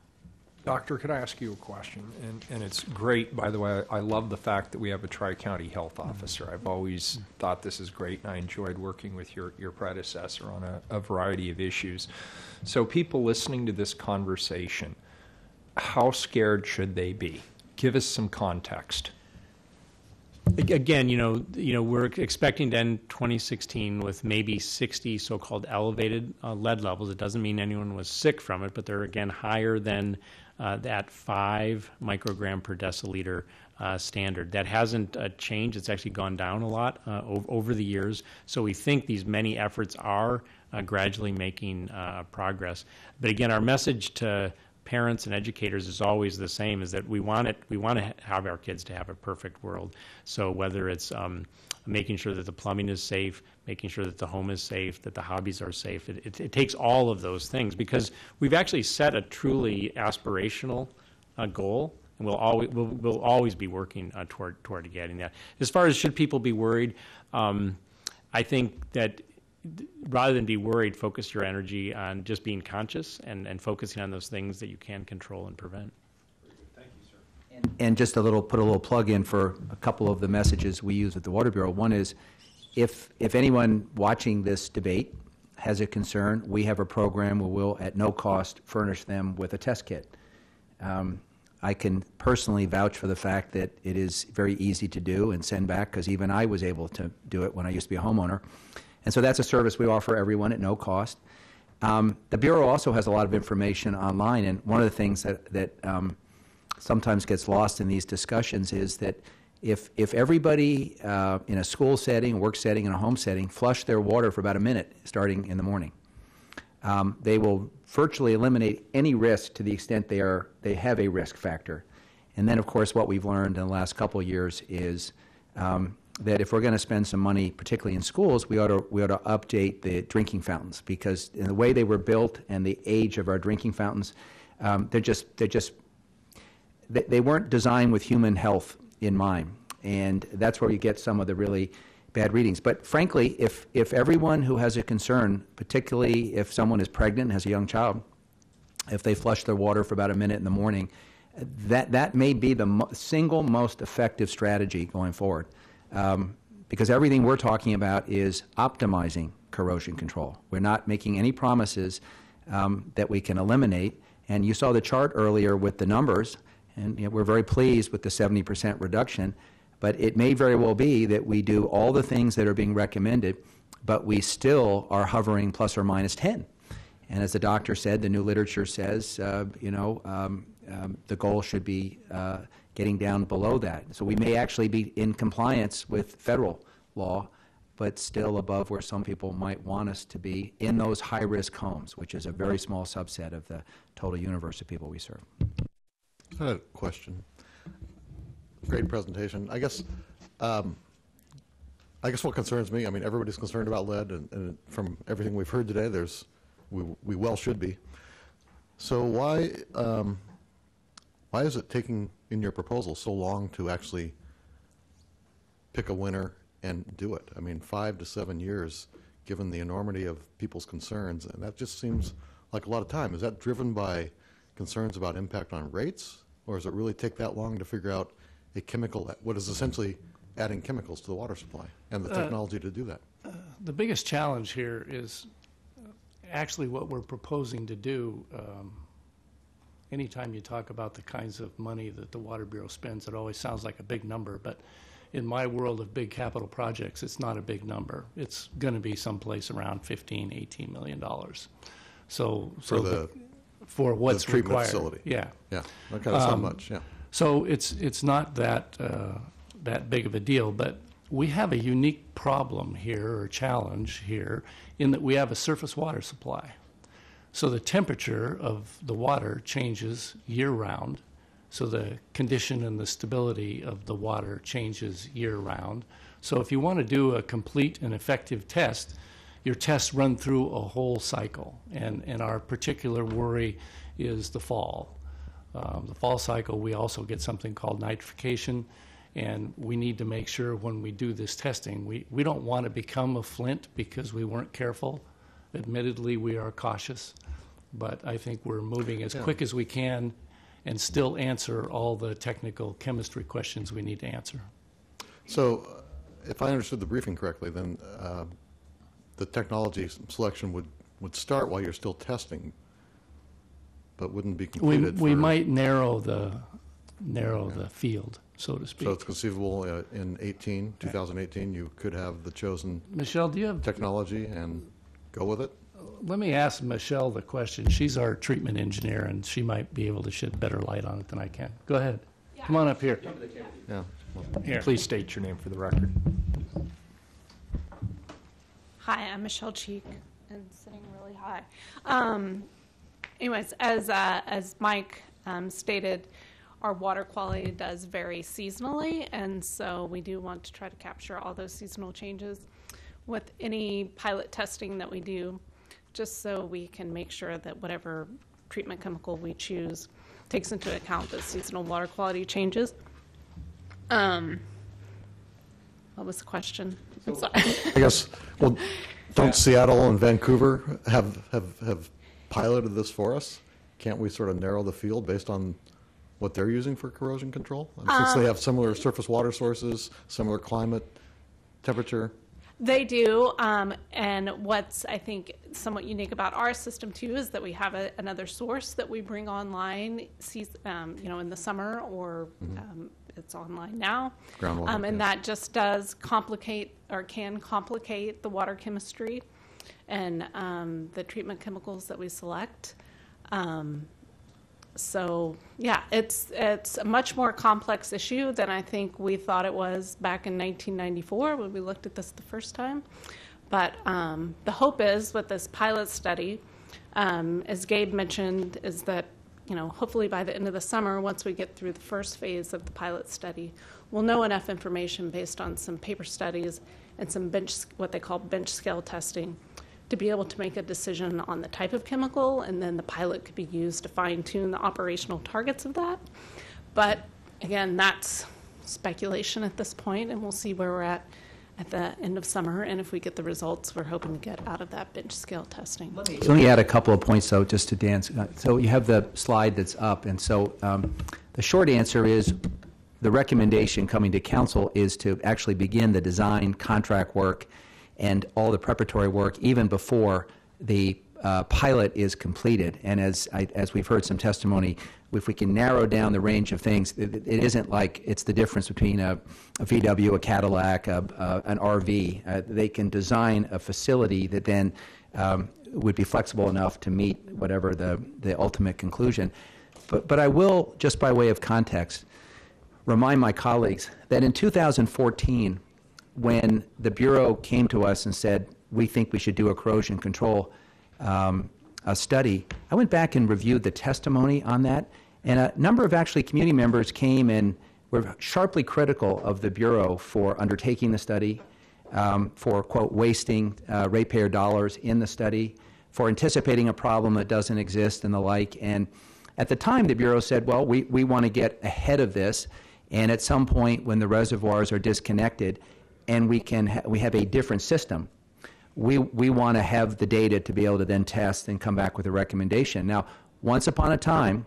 Doctor, could I ask you a question? And it's great, by the way, I love the fact that we have a Tri-County health officer. I've always thought this is great, and I enjoyed working with your predecessor on a variety of issues. So people listening to this conversation, how scared should they be? Give us some context. Again, we're expecting to end 2016 with maybe 60 so-called elevated lead levels. It doesn't mean anyone was sick from it, but they're, again, higher than that 5 microgram per deciliter standard. That hasn't changed. It's actually gone down a lot over the years. So we think these many efforts are gradually making progress. But again, our message to parents and educators is always the same, is that we want to have our kids to have a perfect world. So whether it's making sure that the plumbing is safe, making sure that the home is safe, that the hobbies are safe, it takes all of those things, because we've actually set a truly aspirational goal, and we'll always be working toward getting that. As far as should people be worried, I think that rather than be worried, focus your energy on just being conscious and focusing on those things that you can control and prevent. Thank you, sir. And just put a little plug in for a couple of the messages we use at the Water Bureau. One is, if anyone watching this debate has a concern, we have a program where we'll, at no cost, furnish them with a test kit. I can personally vouch for the fact that it is very easy to do and send back, because even I was able to do it when I used to be a homeowner. And so that's a service we offer everyone at no cost. The Bureau also has a lot of information online, and one of the things that sometimes gets lost in these discussions is that if everybody in a school setting, work setting, and a home setting flush their water for about a minute starting in the morning, they will virtually eliminate any risk to the extent they have a risk factor. And then, of course, what we've learned in the last couple of years is that if we're going to spend some money, particularly in schools, we ought to update the drinking fountains, because in the way they were built and the age of our drinking fountains, they weren't designed with human health in mind, and that's where you get some of the really bad readings. But frankly, if everyone who has a concern, particularly if someone is pregnant and has a young child, if they flush their water for about a minute in the morning, that may be the single most effective strategy going forward. Because everything we're talking about is optimizing corrosion control. We're not making any promises that we can eliminate. And you saw the chart earlier with the numbers, and we're very pleased with the 70% reduction. But it may very well be that we do all the things that are being recommended, but we still are hovering plus or minus 10. And as the doctor said, the new literature says, the goal should be getting down below that. So we may actually be in compliance with federal law, but still above where some people might want us to be in those high-risk homes, which is a very small subset of the total universe of people we serve. I had a question. Great presentation. I guess what concerns me, I mean, everybody's concerned about lead, and from everything we've heard today, we well should be. So why is it taking, in your proposal, so long to actually pick a winner and do it? I mean, 5 to 7 years, given the enormity of people's concerns, and that just seems like a lot of time. Is that driven by concerns about impact on rates, or does it really take that long to figure out a chemical, what is essentially adding chemicals to the water supply and the technology to do that? The biggest challenge here is actually what we're proposing to do. Anytime you talk about the kinds of money that the Water Bureau spends, it always sounds like a big number, but in my world of big capital projects, it's not a big number. It's going to be someplace around $15, $18 million. For what's the treatment required. Facility. Yeah. Yeah. Okay, that's not much. Yeah. So it's not that big of a deal, but we have a unique problem here, or challenge here, in that we have a surface water supply. So the temperature of the water changes year-round. So the condition and the stability of the water changes year-round. So if you want to do a complete and effective test, your tests run through a whole cycle. And our particular worry is the fall. The fall cycle, we also get something called nitrification, and we need to make sure when we do this testing, we don't want to become a Flint because we weren't careful. Admittedly, we are cautious, but I think we're moving as quick as we can and still answer all the technical chemistry questions we need to answer. So if I understood the briefing correctly, then the technology selection would start while you're still testing, but wouldn't be completed. We might narrow the field, so to speak. So it's conceivable in 2018, you could have the chosen Michelle, do you have technology and go with it? Let me ask Michelle the question. She's our treatment engineer, and she might be able to shed better light on it than I can. Go ahead. Come on up here. Yeah. Here. Please state your name for the record. Hi, I'm Michelle Cheek, and sitting really high. Anyways, as Mike stated, our water quality does vary seasonally, and so we do want to try to capture all those seasonal changes with any pilot testing that we do, just so we can make sure that whatever treatment chemical we choose takes into account the seasonal water quality changes. What was the question? I'm sorry. I guess, well, don't Seattle and Vancouver have piloted this for us? Can't we sort of narrow the field based on what they're using for corrosion control? Since they have similar surface water sources, similar climate, temperature? They do, and what's, I think, somewhat unique about our system, too, is that we have another source that we bring online, in the summer, or it's online now. Groundwater, and that just does complicate, or can complicate, the water chemistry and the treatment chemicals that we select. So, yeah, it's a much more complex issue than I think we thought it was back in 1994 when we looked at this the first time. But the hope is with this pilot study, as Gabe mentioned, is that, hopefully by the end of the summer, once we get through the first phase of the pilot study, we'll know enough information based on some paper studies and some what they call bench scale testing, to be able to make a decision on the type of chemical, and then the pilot could be used to fine-tune the operational targets of that. But again, that's speculation at this point, and we'll see where we're at the end of summer, and if we get the results we're hoping to get out of that bench scale testing. Let me add a couple of points, though, just to Dan's. So you have the slide that's up, and so the short answer is the recommendation coming to council is to actually begin the design, contract work, and all the preparatory work even before the pilot is completed. And as we've heard some testimony, if we can narrow down the range of things, it isn't like it's the difference between a VW, a Cadillac, an RV. They can design a facility that then would be flexible enough to meet whatever the ultimate conclusion. But I will, just by way of context, remind my colleagues that in 2014, when the Bureau came to us and said, we think we should do a corrosion control a study, I went back and reviewed the testimony on that, and a number of actually community members came and were sharply critical of the Bureau for undertaking the study, for, quote, wasting ratepayer dollars in the study, for anticipating a problem that doesn't exist and the like. And at the time, the Bureau said, well, we want to get ahead of this, and at some point when the reservoirs are disconnected, and we have a different system, we want to have the data to be able to then test and come back with a recommendation. Now, once upon a time,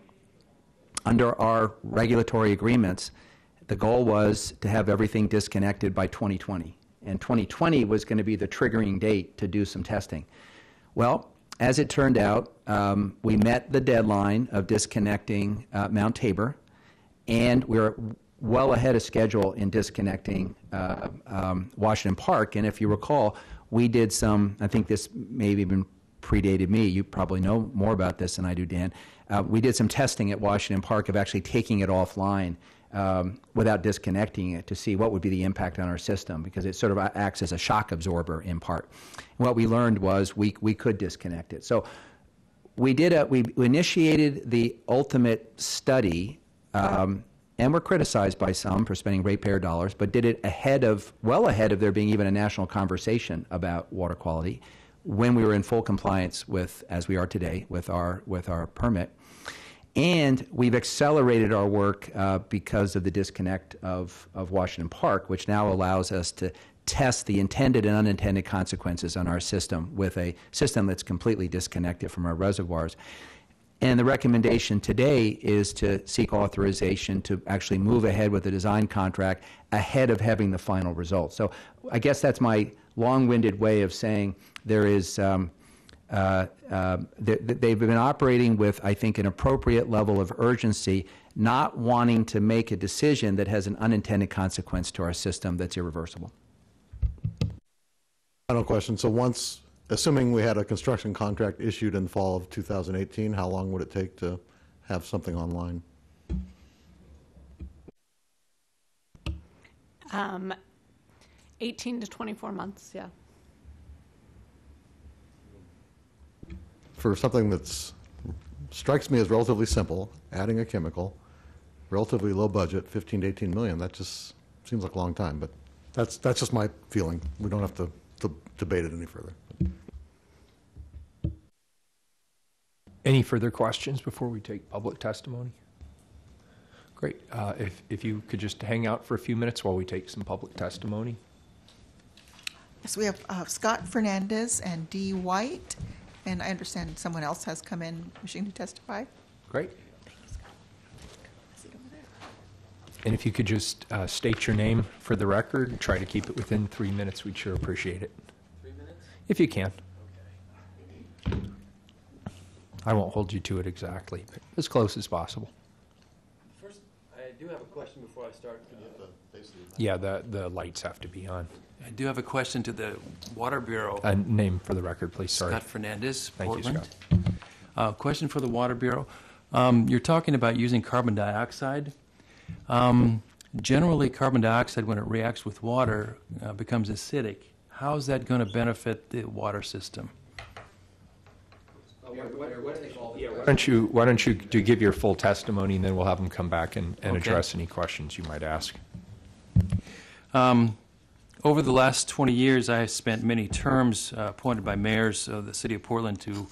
under our regulatory agreements, the goal was to have everything disconnected by 2020. And 2020 was going to be the triggering date to do some testing. Well, as it turned out, we met the deadline of disconnecting Mount Tabor, and we're well ahead of schedule in disconnecting Washington Park. And if you recall, we did some, I think this maybe even predated me, you probably know more about this than I do, Dan. We did some testing at Washington Park of actually taking it offline without disconnecting it to see what would be the impact on our system, because it sort of acts as a shock absorber in part. And what we learned was we could disconnect it. So we initiated the ultimate study, and were criticized by some for spending ratepayer dollars, but did it well ahead of there being even a national conversation about water quality, when we were in full compliance with, as we are today, with our permit. And we've accelerated our work because of the disconnect of Washington Park, which now allows us to test the intended and unintended consequences on our system with a system that's completely disconnected from our reservoirs. And the recommendation today is to seek authorization to actually move ahead with the design contract ahead of having the final result. So I guess that's my long-winded way of saying there is, they've been operating with, I think, an appropriate level of urgency, not wanting to make a decision that has an unintended consequence to our system that's irreversible. Final question. So once, assuming we had a construction contract issued in the fall of 2018, how long would it take to have something online? 18 to 24 months, yeah. For something that strikes me as relatively simple, adding a chemical, relatively low budget, 15 to 18 million, that just seems like a long time, but that's just my feeling. We don't have to debate it any further. Any further questions before we take public testimony? Great. If you could just hang out for a few minutes while we take some public testimony. Yes, we have Scott Fernandez and Dee White, and I understand someone else has come in wishing to testify. Great. And if you could just state your name for the record, try to keep it within 3 minutes, we'd sure appreciate it. 3 minutes? If you can. Okay. I won't hold you to it exactly, but as close as possible. First, I do have a question before I start. Yeah, the lights have to be on. I do have a question to the Water Bureau. Name for the record, please. Sorry. Scott Fernandez, Thank Portland. you, Scott. Question for the Water Bureau. You're talking about using carbon dioxide. Generally, carbon dioxide, when it reacts with water, becomes acidic. How is that going to benefit the water system? Why don't you give your full testimony, and then we'll have them come back and address any questions you might ask. Over the last 20 years, I have spent many terms appointed by mayors of the city of Portland to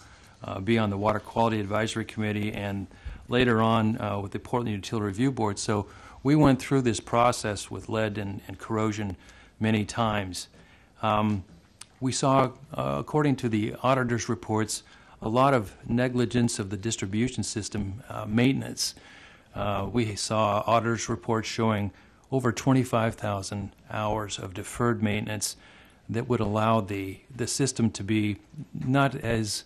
be on the Water Quality Advisory Committee, and later on with the Portland Utility Review Board. So we went through this process with lead and corrosion many times. We saw, according to the auditor's reports, a lot of negligence of the distribution system maintenance. We saw auditors' reports showing over 25,000 hours of deferred maintenance that would allow the system to be not as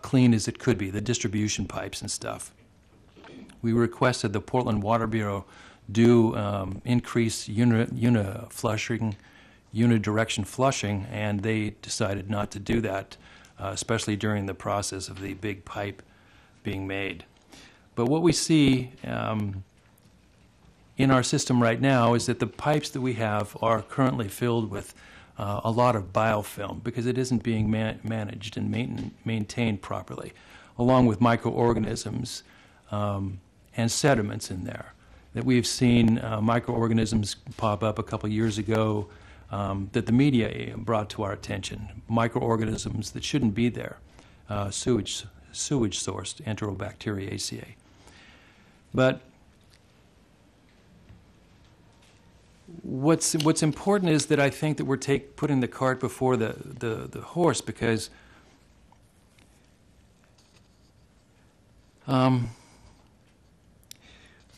clean as it could be, the distribution pipes and stuff. We requested the Portland Water Bureau do increase unidirection flushing, and they decided not to do that, especially during the process of the big pipe being made. But what we see in our system right now is that the pipes that we have are currently filled with a lot of biofilm because it isn't being managed and maintained properly, along with microorganisms and sediments in there. That we've seen microorganisms pop up a couple years ago that the media brought to our attention, microorganisms that shouldn't be there, sewage-sourced Enterobacteriaceae. But what's important is that I think that we're putting the cart before the horse, because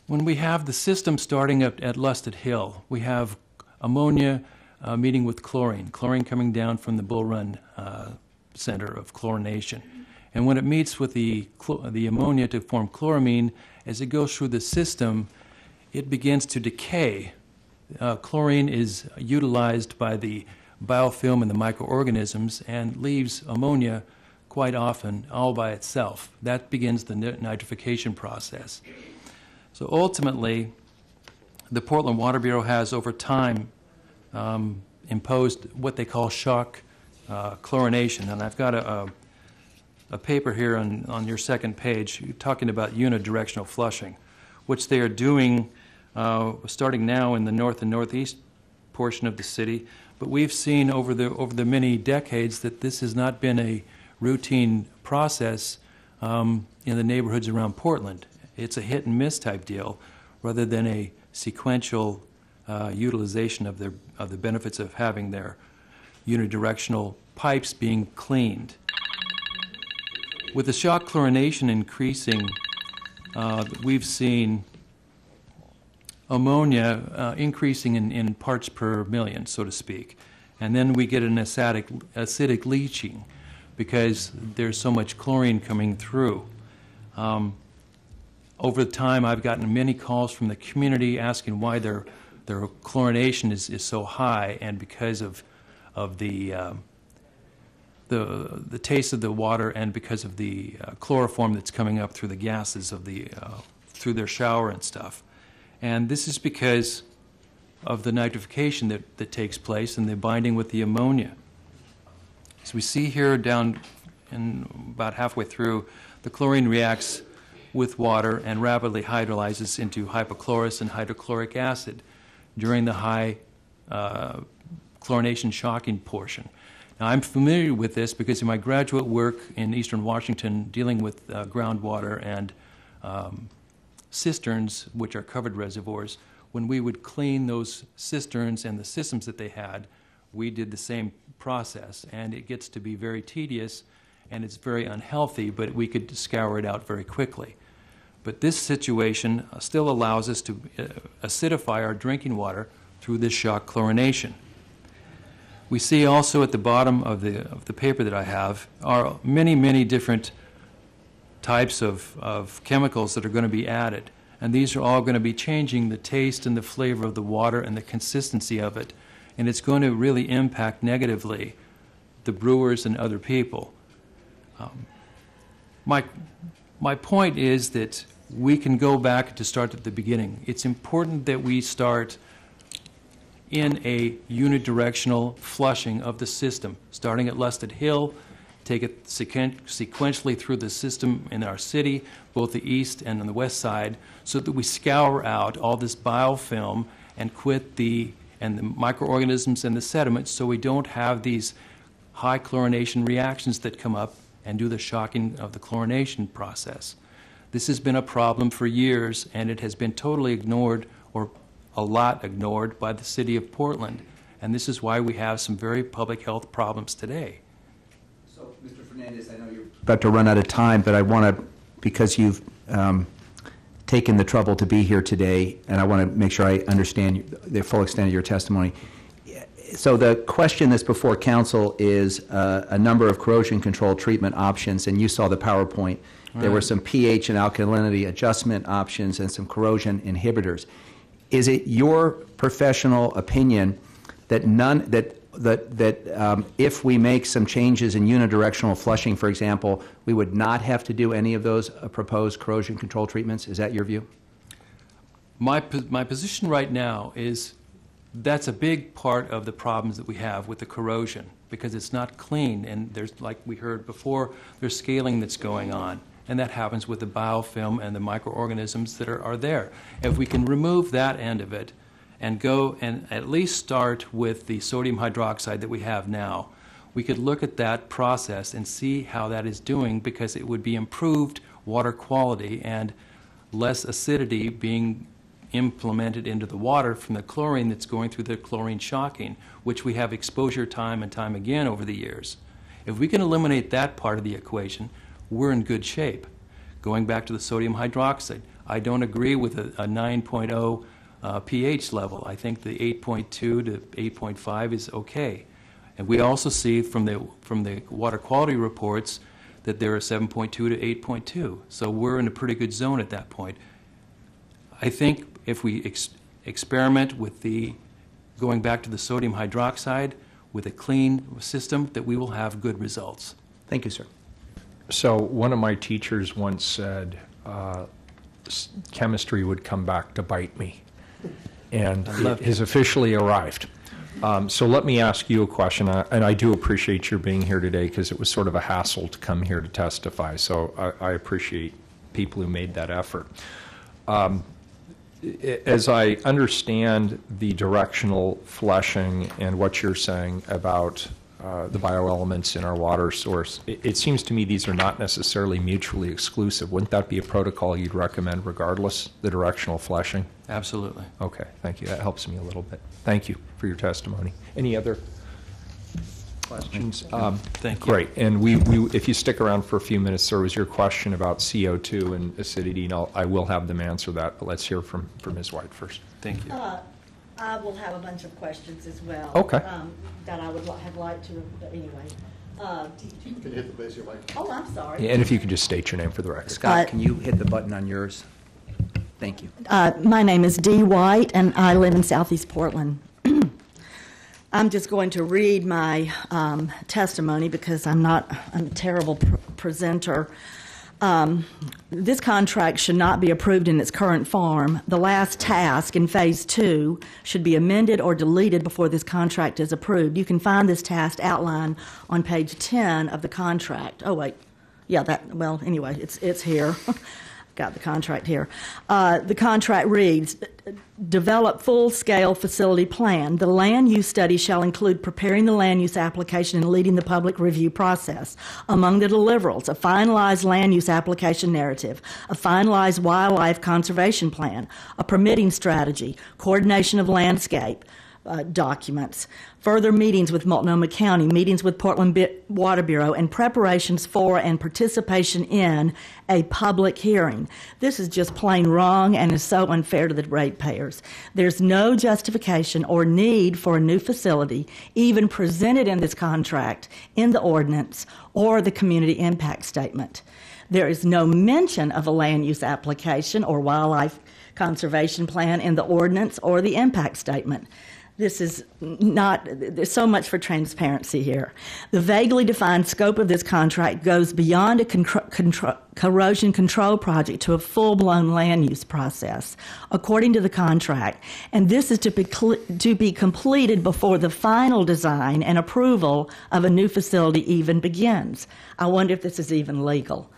when we have the system starting up at Lusted Hill, we have ammonia meeting with chlorine coming down from the Bull Run center of chlorination. And when it meets with the ammonia to form chloramine, as it goes through the system, it begins to decay. Chlorine is utilized by the biofilm and the microorganisms and leaves ammonia quite often all by itself. That begins the nitrification process. So ultimately, the Portland Water Bureau has over time imposed what they call shock chlorination. And I've got a paper here on your second page talking about unidirectional flushing, which they are doing starting now in the north and northeast portion of the city. But we've seen over the many decades that this has not been a routine process in the neighborhoods around Portland. It's a hit and miss type deal rather than a sequential utilization of the benefits of having their unidirectional pipes being cleaned. With the shock chlorination increasing, we've seen ammonia increasing in parts per million, so to speak. And then we get an acidic leaching because there's so much chlorine coming through. Over time, I've gotten many calls from the community asking why their chlorination is so high, and because of the taste of the water and because of the chloroform that's coming up through the gases of through their shower and stuff. And this is because of the nitrification that takes place and the binding with the ammonia. As we see here down in about halfway through, the chlorine reacts with water and rapidly hydrolyzes into hypochlorous and hydrochloric acid during the high chlorination shocking portion. Now, I'm familiar with this because in my graduate work in Eastern Washington dealing with groundwater and cisterns, which are covered reservoirs, when we would clean those cisterns and the systems that they had, we did the same process. And it gets to be very tedious and it's very unhealthy, but we could scour it out very quickly. But this situation still allows us to acidify our drinking water through this shock chlorination. We see also at the bottom of the paper that I have are many, many different types of chemicals that are going to be added. And these are all going to be changing the taste and the flavor of the water and the consistency of it. And it's going to really impact negatively the brewers and other people. My point is that we can go back to start at the beginning. It's important that we start in a unidirectional flushing of the system, starting at Lusted Hill, take it sequentially through the system in our city, both the east and on the west side, so that we scour out all this biofilm and quit the microorganisms and the sediments so we don't have these high chlorination reactions that come up and do the shocking of the chlorination process. This has been a problem for years, and it has been totally ignored, or a lot ignored, by the city of Portland. And this is why we have some very public health problems today. So, Mr. Fernandez, I know you're about to run out of time, but I want to, because you've taken the trouble to be here today, and I want to make sure I understand the full extent of your testimony. So the question that's before council is a number of corrosion control treatment options, and you saw the PowerPoint. There were some pH and alkalinity adjustment options and some corrosion inhibitors. Is it your professional opinion that if we make some changes in unidirectional flushing, for example, we would not have to do any of those proposed corrosion control treatments? Is that your view? My position right now is that's a big part of the problems that we have with the corrosion, because it's not clean, and there's, like we heard before, there's scaling that's going on. And that happens with the biofilm and the microorganisms that are there. If we can remove that end of it and go and at least start with the sodium hydroxide that we have now, we could look at that process and see how that is doing, because it would be improved water quality and less acidity being implemented into the water from the chlorine that's going through the chlorine shocking, which we have exposure time and time again over the years. If we can eliminate that part of the equation, we're in good shape. Going back to the sodium hydroxide, I don't agree with a 9.0 pH level. I think the 8.2 to 8.5 is okay. And we also see from the water quality reports that there are 7.2 to 8.2. So we're in a pretty good zone at that point. I think if we experiment with going back to the sodium hydroxide with a clean system, that we will have good results. Thank you, sir. So one of my teachers once said, chemistry would come back to bite me. And it has officially arrived. So let me ask you a question, and I do appreciate your being here today because it was sort of a hassle to come here to testify. So I appreciate people who made that effort. As I understand the directional fleshing and what you're saying about the bioelements in our water source, it seems to me these are not necessarily mutually exclusive. Wouldn't that be a protocol you'd recommend regardless, the directional fleshing? Absolutely. Okay, thank you. That helps me a little bit. Thank you for your testimony. Any other questions? Thank you. Great. And if you stick around for a few minutes, there was your question about CO2 and acidity, and I will have them answer that, but let's hear from Ms. White first. Thank you. I will have a bunch of questions as well. Okay. That I would have liked to, but anyway. Can you hit the base of your mic? Oh, I'm sorry. Yeah, and if you could just state your name for the record. Scott, can you hit the button on yours? Thank you. My name is Dee White, and I live in Southeast Portland. I'm just going to read my testimony because I'm a terrible presenter. This contract should not be approved in its current form. The last task in Phase 2 should be amended or deleted before this contract is approved. You can find this task outlined on page 10 of the contract. Oh, wait. Yeah, anyway, it's here. Got the contract here. The contract reads, develop full-scale facility plan. The land use study shall include preparing the land use application and leading the public review process. Among the deliverables, a finalized land use application narrative, a finalized wildlife conservation plan, a permitting strategy, coordination of landscape documents, further meetings with Multnomah County, meetings with Portland Water Bureau, and preparations for and participation in a public hearing. This is just plain wrong and is so unfair to the ratepayers. There's no justification or need for a new facility even presented in this contract, in the ordinance, or the community impact statement. There is no mention of a land use application or wildlife conservation plan in the ordinance or the impact statement. This is not, there's so much for transparency here. The vaguely defined scope of this contract goes beyond a corrosion control project to a full-blown land use process, according to the contract. And this is to be completed before the final design and approval of a new facility even begins. I wonder if this is even legal.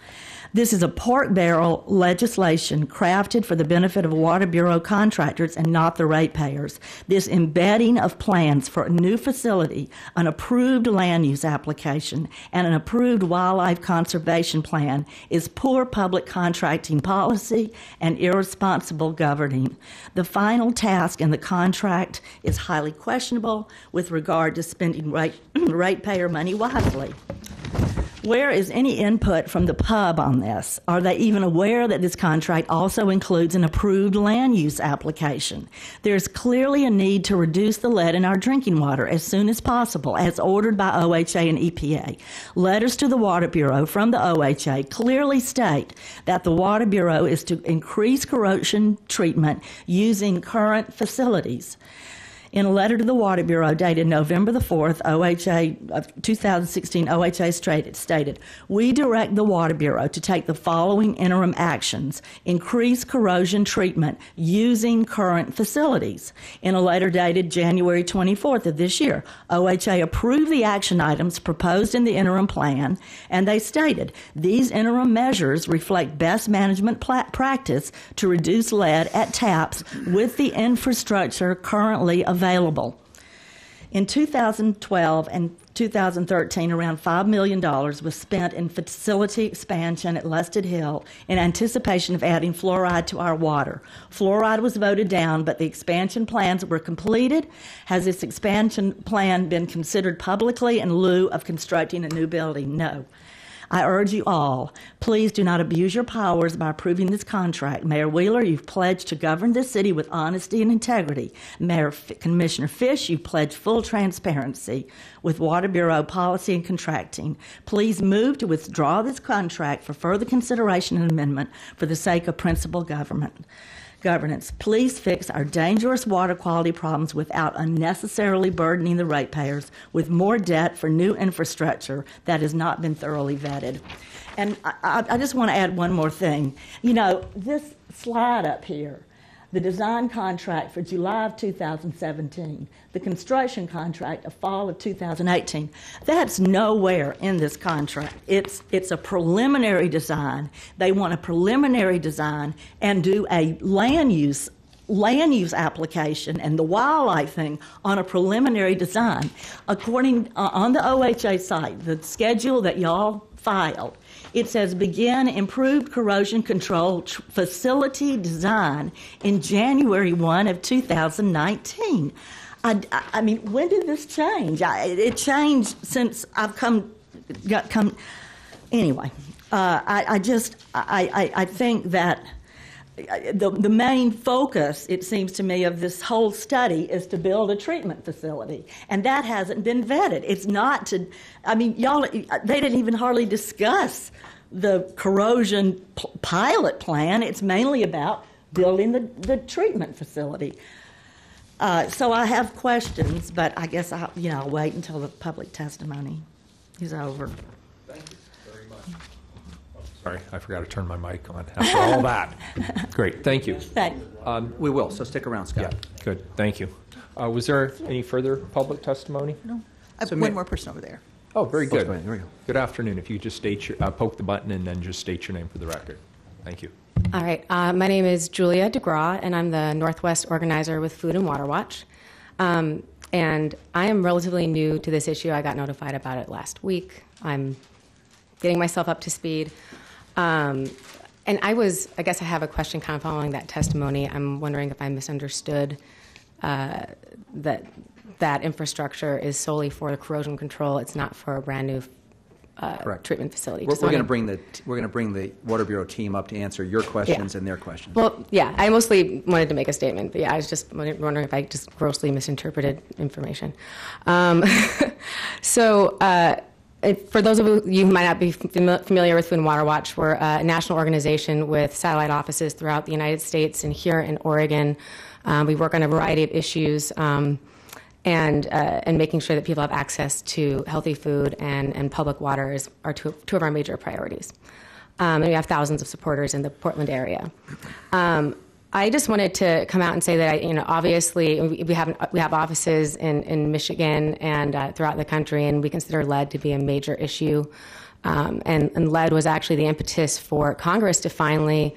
This is a pork barrel legislation crafted for the benefit of Water Bureau contractors and not the ratepayers. This embedding of plans for a new facility, an approved land use application, and an approved wildlife conservation plan is poor public contracting policy and irresponsible governing. The final task in the contract is highly questionable with regard to spending ratepayer money wisely. Where is any input from the pub on this? Are they even aware that this contract also includes an approved land use application? There's clearly a need to reduce the lead in our drinking water as soon as possible, as ordered by OHA and EPA. Letters to the Water Bureau from the OHA clearly state that the Water Bureau is to increase corrosion treatment using current facilities. In a letter to the Water Bureau dated November the 4th, OHA of 2016, OHA stated, we direct the Water Bureau to take the following interim actions: increase corrosion treatment using current facilities. In a letter dated January 24th of this year, OHA approved the action items proposed in the interim plan, and they stated, these interim measures reflect best management practice to reduce lead at taps with the infrastructure currently available. In 2012 and 2013, around $5 million was spent in facility expansion at Lusted Hill in anticipation of adding fluoride to our water. Fluoride was voted down, but the expansion plans were completed. Has this expansion plan been considered publicly in lieu of constructing a new building? No. I urge you all, please do not abuse your powers by approving this contract. Mayor Wheeler, you've pledged to govern this city with honesty and integrity. Commissioner Fish, you pledged full transparency with Water Bureau policy and contracting. Please move to withdraw this contract for further consideration and amendment for the sake of principled governance. Please fix our dangerous water quality problems without unnecessarily burdening the ratepayers with more debt for new infrastructure that has not been thoroughly vetted. And I just want to add one more thing. You know, this slide up here, the design contract for July of 2017, the construction contract of fall of 2018. That's nowhere in this contract. It's a preliminary design. They want a preliminary design and do a land use application and the wildlife thing on a preliminary design. According on the OHA site, the schedule that y'all filed, it says begin improved corrosion control facility design in January 1 of 2019. I mean, when did this change? It changed since I've come. Anyway, I think that the main focus, it seems to me, of this whole study is to build a treatment facility, and that hasn't been vetted. It's not to. I mean, y'all, they didn't even hardly discuss the corrosion pilot plan. It's mainly about building the treatment facility. So I have questions, but I guess I'll wait until the public testimony is over. Thank you very much. Oh, sorry, I forgot to turn my mic on after all that. Great, thank you. Thanks. We will, so stick around, Scott. Yeah, good, thank you. Was there any further public testimony? No. I have So one more person over there. Oh, very good. Go ahead, there we go. Good afternoon. If you just state your, poke the button and then just state your name for the record. Thank you. All right. My name is Julia DeGraw, and I'm the Northwest organizer with Food and Water Watch. And I am relatively new to this issue. I got notified about it last week. I'm getting myself up to speed. And I guess I have a question kind of following that testimony. I'm wondering if I misunderstood that infrastructure is solely for the corrosion control. It's not for a brand new treatment facility. We're going to bring the Water Bureau team up to answer your questions and their questions. Well, yeah, I mostly wanted to make a statement, but yeah, I was just wondering if I just grossly misinterpreted information. So, for those of you who might not be familiar with Food and Water Watch, we're a national organization with satellite offices throughout the United States and here in Oregon. We work on a variety of issues. And making sure that people have access to healthy food and public water are two of our major priorities. And we have thousands of supporters in the Portland area. I just wanted to come out and say that obviously we have offices in Michigan and throughout the country, and we consider lead to be a major issue. And lead was actually the impetus for Congress to finally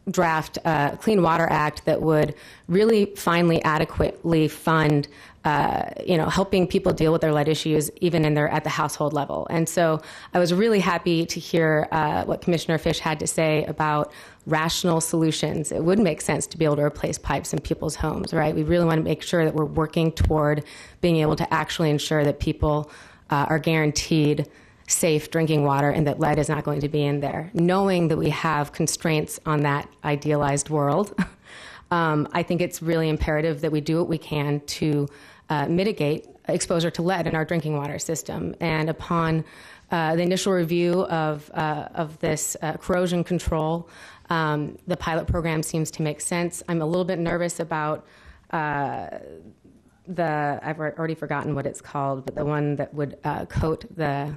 draft a Clean Water Act that would really finally adequately fund helping people deal with their lead issues even at the household level. And so I was really happy to hear what Commissioner Fish had to say about rational solutions. It would make sense to be able to replace pipes in people's homes, right? We really want to make sure that we're working toward being able to actually ensure that people are guaranteed safe drinking water and that lead is not going to be in there. Knowing that we have constraints on that idealized world, I think it's really imperative that we do what we can to mitigate exposure to lead in our drinking water system. And upon the initial review of this corrosion control, the pilot program seems to make sense. I'm a little bit nervous about I've already forgotten what it's called, but the one that would coat the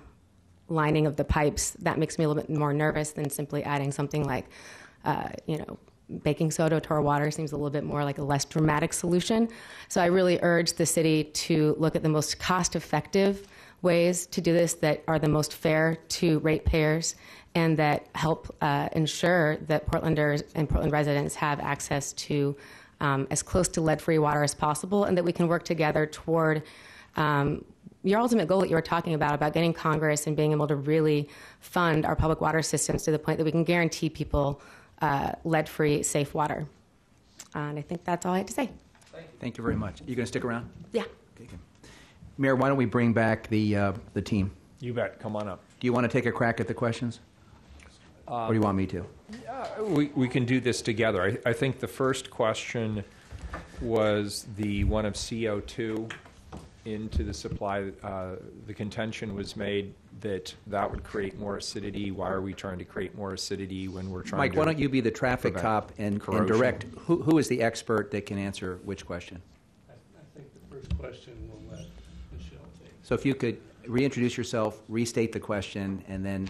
lining of the pipes. That makes me a little bit more nervous than simply adding something like, baking soda to our water. Seems a little bit more like a less dramatic solution. So I really urge the city to look at the most cost-effective ways to do this that are the most fair to ratepayers and that help ensure that Portlanders and Portland residents have access to as close to lead-free water as possible, and that we can work together toward your ultimate goal that you were talking about getting Congress and being able to really fund our public water systems to the point that we can guarantee people lead-free, safe water. And I think that's all I had to say. Thank you very much. You going to stick around? Yeah. Okay, good. Mayor, why don't we bring back the team? You bet. Come on up. Do you want to take a crack at the questions? Or do you want me to? We can do this together. I think the first question was the one of CO2 into the supply. The contention was made that would create more acidity. Why are we trying to create more acidity when we're trying Mike, to why don't you be the traffic prevent cop and corrosion? direct, who is the expert that can answer which question? I think the first question we'll let Michelle take. So if you could reintroduce yourself, restate the question, and then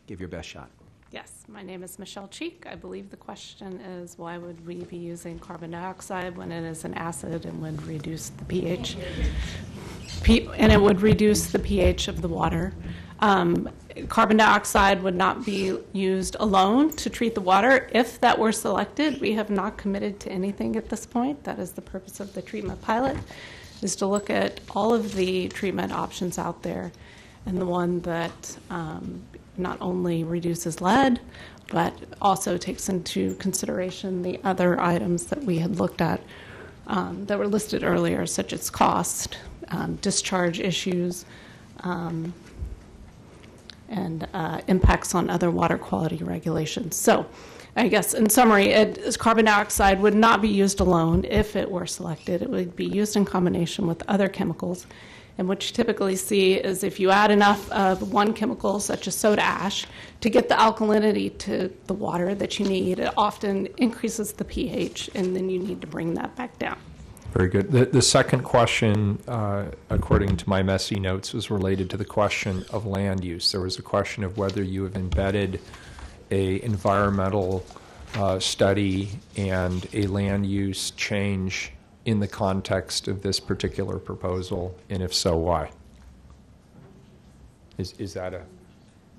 give your best shot. Yes. My name is Michelle Cheek. I believe the question is, why would we be using carbon dioxide when it is an acid and would reduce the pH? And it would reduce the pH of the water. Carbon dioxide would not be used alone to treat the water. If that were selected, we have not committed to anything at this point. That is the purpose of the treatment pilot, is to look at all of the treatment options out there, and the one that not only reduces lead, but also takes into consideration the other items that we had looked at that were listed earlier, such as cost, discharge issues, and impacts on other water quality regulations. So I guess in summary, carbon dioxide would not be used alone if it were selected. It would be used in combination with other chemicals. And what you typically see is if you add enough of one chemical, such as soda ash, to get the alkalinity to the water that you need, it often increases the pH, and then you need to bring that back down. Very good. The second question, according to my messy notes, was related to the question of land use. There was a question of whether you have embedded a environmental study and a land use change in the context of this particular proposal, and if so, why? Is that a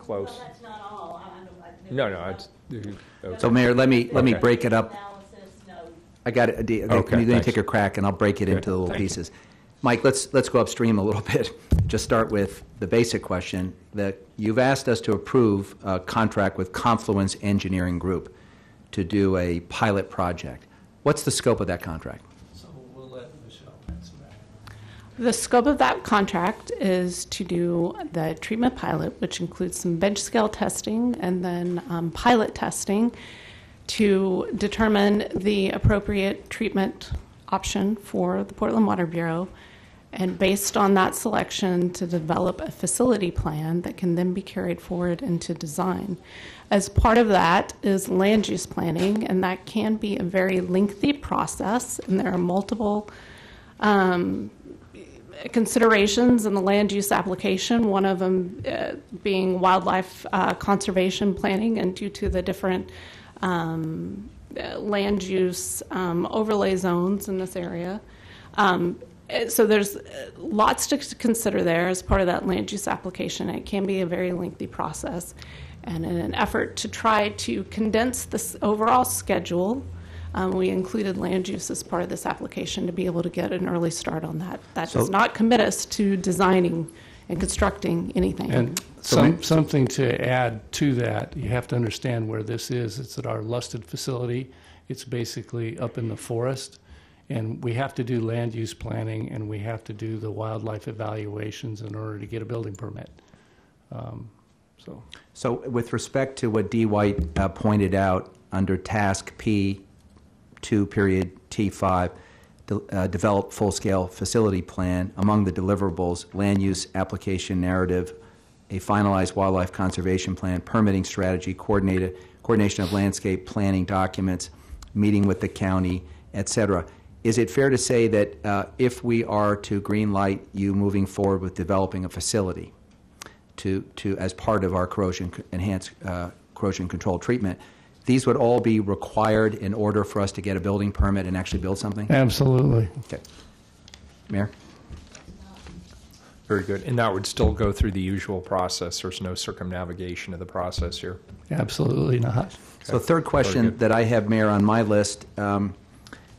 close? Well, that's not all. No. Okay. So, Mayor, let me Okay. break it up. Analysis, no. I got it. Okay, Let me thanks. take a crack, and I'll break it into the little Thank you. pieces. Mike, let's go upstream a little bit. Just start with the basic question that you've asked us to approve a contract with Confluence Engineering Group to do a pilot project. What's the scope of that contract? So we'll let Michelle answer that. The scope of that contract is to do the treatment pilot, which includes some bench scale testing and then pilot testing to determine the appropriate treatment option for the Portland Water Bureau, and based on that selection to develop a facility plan that can then be carried forward into design. As part of that is land use planning, and that can be a very lengthy process, and there are multiple considerations in the land use application, one of them being wildlife conservation planning, and due to the different land use overlay zones in this area. So there's lots to consider there as part of that land use application. It can be a very lengthy process. And in an effort to try to condense this overall schedule, we included land use as part of this application to be able to get an early start on that. That does not commit us to designing and constructing anything. And something to add to that, you have to understand where this is. It's at our Lusted facility. It's basically up in the forest. And we have to do land use planning, and we have to do the wildlife evaluations in order to get a building permit. So with respect to what D. White pointed out under task P2 period T5, develop full-scale facility plan, among the deliverables, land use application narrative, a finalized wildlife conservation plan, permitting strategy, coordination of landscape planning documents, meeting with the county, et cetera. Is it fair to say that if we are to green light you moving forward with developing a facility to as part of our enhanced corrosion control treatment, these would all be required in order for us to get a building permit and actually build something? Absolutely. Okay. Mayor? Very good. And that would still go through the usual process. There's no circumnavigation of the process here. Absolutely not. So third question that I have, Mayor, on my list,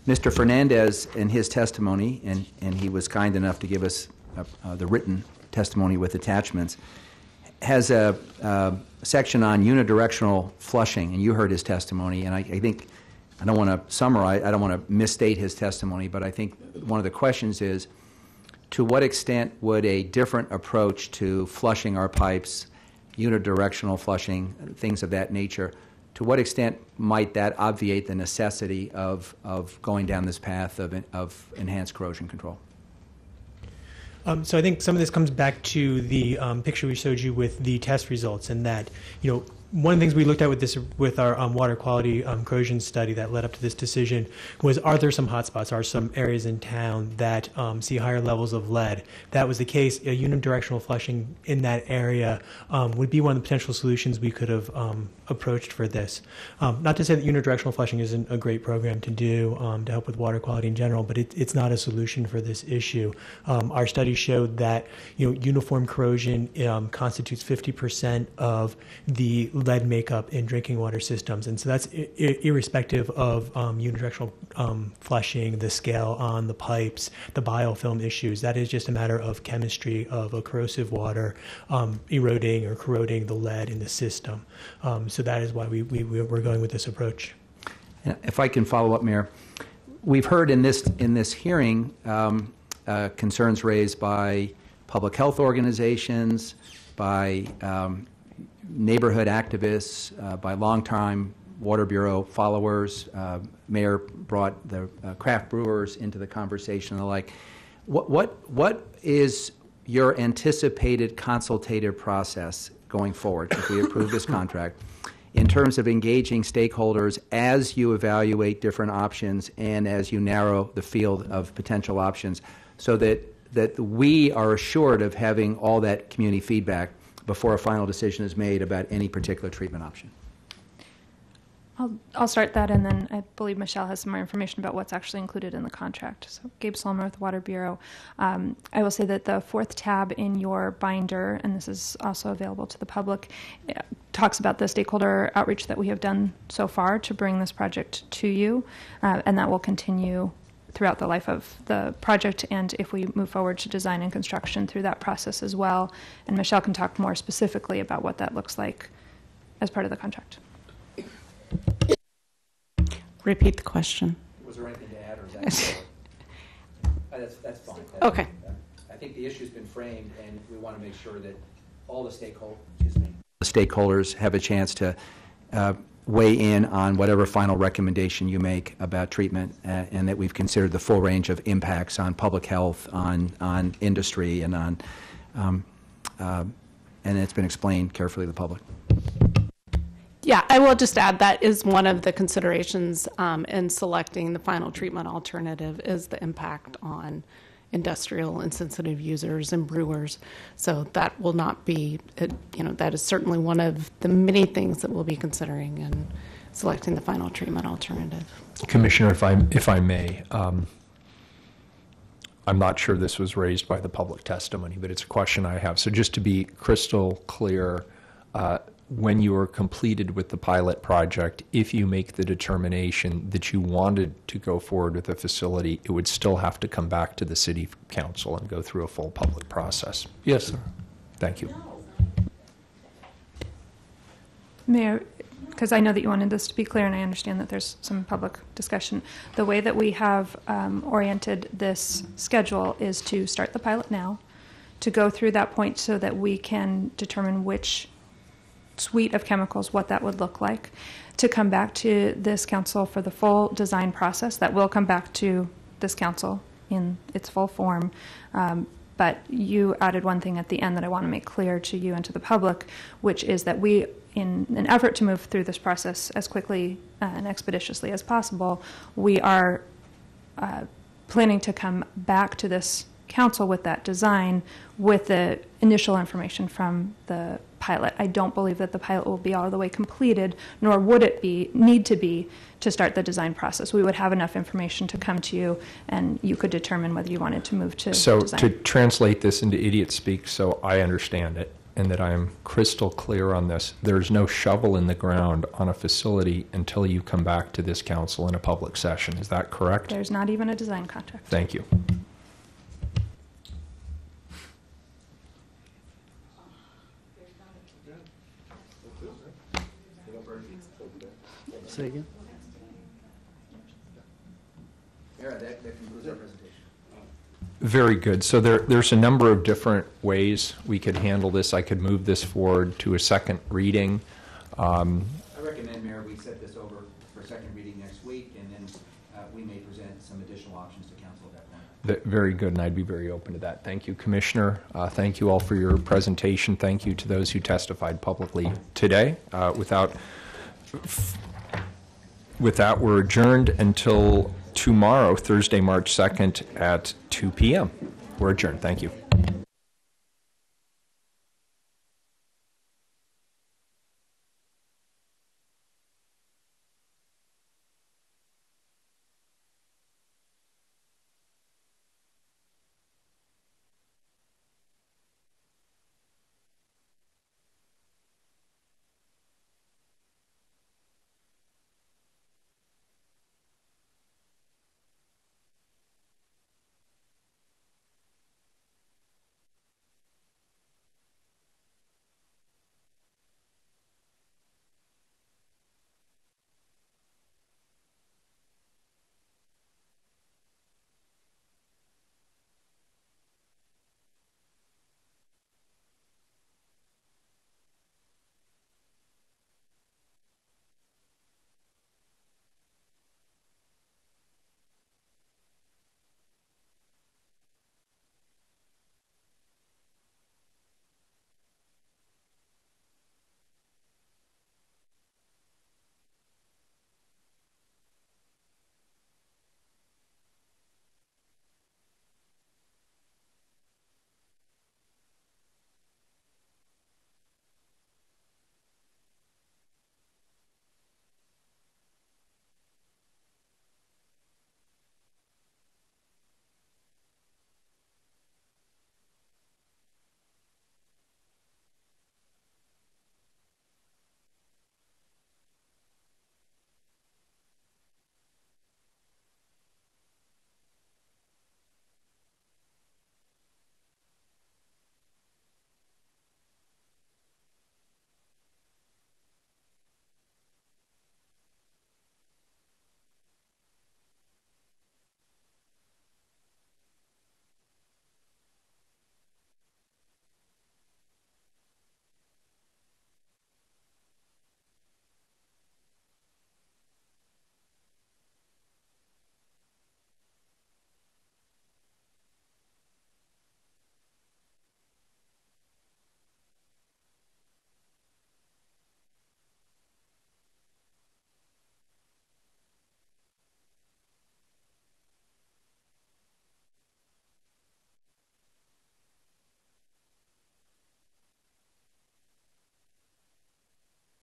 Mr. Fernandez, in his testimony, and he was kind enough to give us the written testimony with attachments, has a section on unidirectional flushing, and you heard his testimony, and I think, I don't want to summarize, I don't want to misstate his testimony, but I think one of the questions is, to what extent would a different approach to flushing our pipes, unidirectional flushing, things of that nature, to what extent might that obviate the necessity of going down this path of enhanced corrosion control? So I think some of this comes back to the picture we showed you with the test results, and that, one of the things we looked at with our water quality corrosion study that led up to this decision was, are there some hotspots? Are some areas in town that see higher levels of lead? If that was the case, a unidirectional flushing in that area would be one of the potential solutions we could have approached for this. Not to say that unidirectional flushing isn't a great program to do to help with water quality in general, but it's not a solution for this issue. Our study showed that uniform corrosion constitutes 50% of the lead makeup in drinking water systems, and so that's irrespective of unidirectional flushing, the scale on the pipes, the biofilm issues. That is just a matter of chemistry of a corrosive water eroding or corroding the lead in the system. So that is why we're going with this approach. If I can follow up, Mayor, we've heard in this hearing concerns raised by public health organizations, by neighborhood activists, by longtime Water Bureau followers. Mayor brought the craft brewers into the conversation and the like. What is your anticipated consultative process going forward if we approve this contract in terms of engaging stakeholders as you evaluate different options and as you narrow the field of potential options, so that we are assured of having all that community feedback before a final decision is made about any particular treatment option? I'll start that, and then I believe Michelle has some more information about what's actually included in the contract. So, Gabe Solmer with Water Bureau. I will say that the fourth tab in your binder, and this is also available to the public, talks about the stakeholder outreach that we have done so far to bring this project to you, and that will continue throughout the life of the project, and if we move forward to design and construction through that process as well. And Michelle can talk more specifically about what that looks like as part of the contract. Repeat the question. Was there anything to add, or is that that's fine. Okay. I think the issue's been framed, and we want to make sure that all the stakeholders have a chance to weigh in on whatever final recommendation you make about treatment, and that we've considered the full range of impacts on public health, on industry, and on and it's been explained carefully to the public. Yeah, I will just add that is one of the considerations in selecting the final treatment alternative is the impact on industrial and sensitive users and brewers. So that will not be, that is certainly one of the many things that we'll be considering in selecting the final treatment alternative. Commissioner, if I may, I'm not sure this was raised by the public testimony, but it's a question I have. So just to be crystal clear, when you are completed with the pilot project, if you make the determination that you wanted to go forward with a facility, it would still have to come back to the City Council and go through a full public process? Yes, sir. Thank you. Mayor, because I know that you wanted this to be clear, and I understand that there's some public discussion, the way that we have oriented this schedule is to start the pilot now, to go through that point so that we can determine which suite of chemicals, what that would look like, to come back to this council for the full design process. That will come back to this council in its full form. But you added one thing at the end that I want to make clear to you and to the public, which is that we, in an effort to move through this process as quickly and expeditiously as possible, we are planning to come back to this council with that design with the initial information from the pilot. I don't believe that the pilot will be all the way completed, nor would it need to be to start the design process. We would have enough information to come to you, and you could determine whether you wanted to move to So design. to translate this into idiot speak so I understand it and that I am crystal clear on this, there's no shovel in the ground on a facility until you come back to this council in a public session. Is that correct? There's not even a design contract. Thank you. Say again? Mayor, that concludes our presentation. Very good. So there's a number of different ways we could handle this. I could move this forward to a second reading. I recommend, Mayor, we set this over for second reading next week, and then we may present some additional options to council at that point. Very good, and I'd be very open to that. Thank you, Commissioner. Thank you all for your presentation. Thank you to those who testified publicly today. With that, we're adjourned until tomorrow, Thursday, March 2nd at 2 p.m. We're adjourned. Thank you.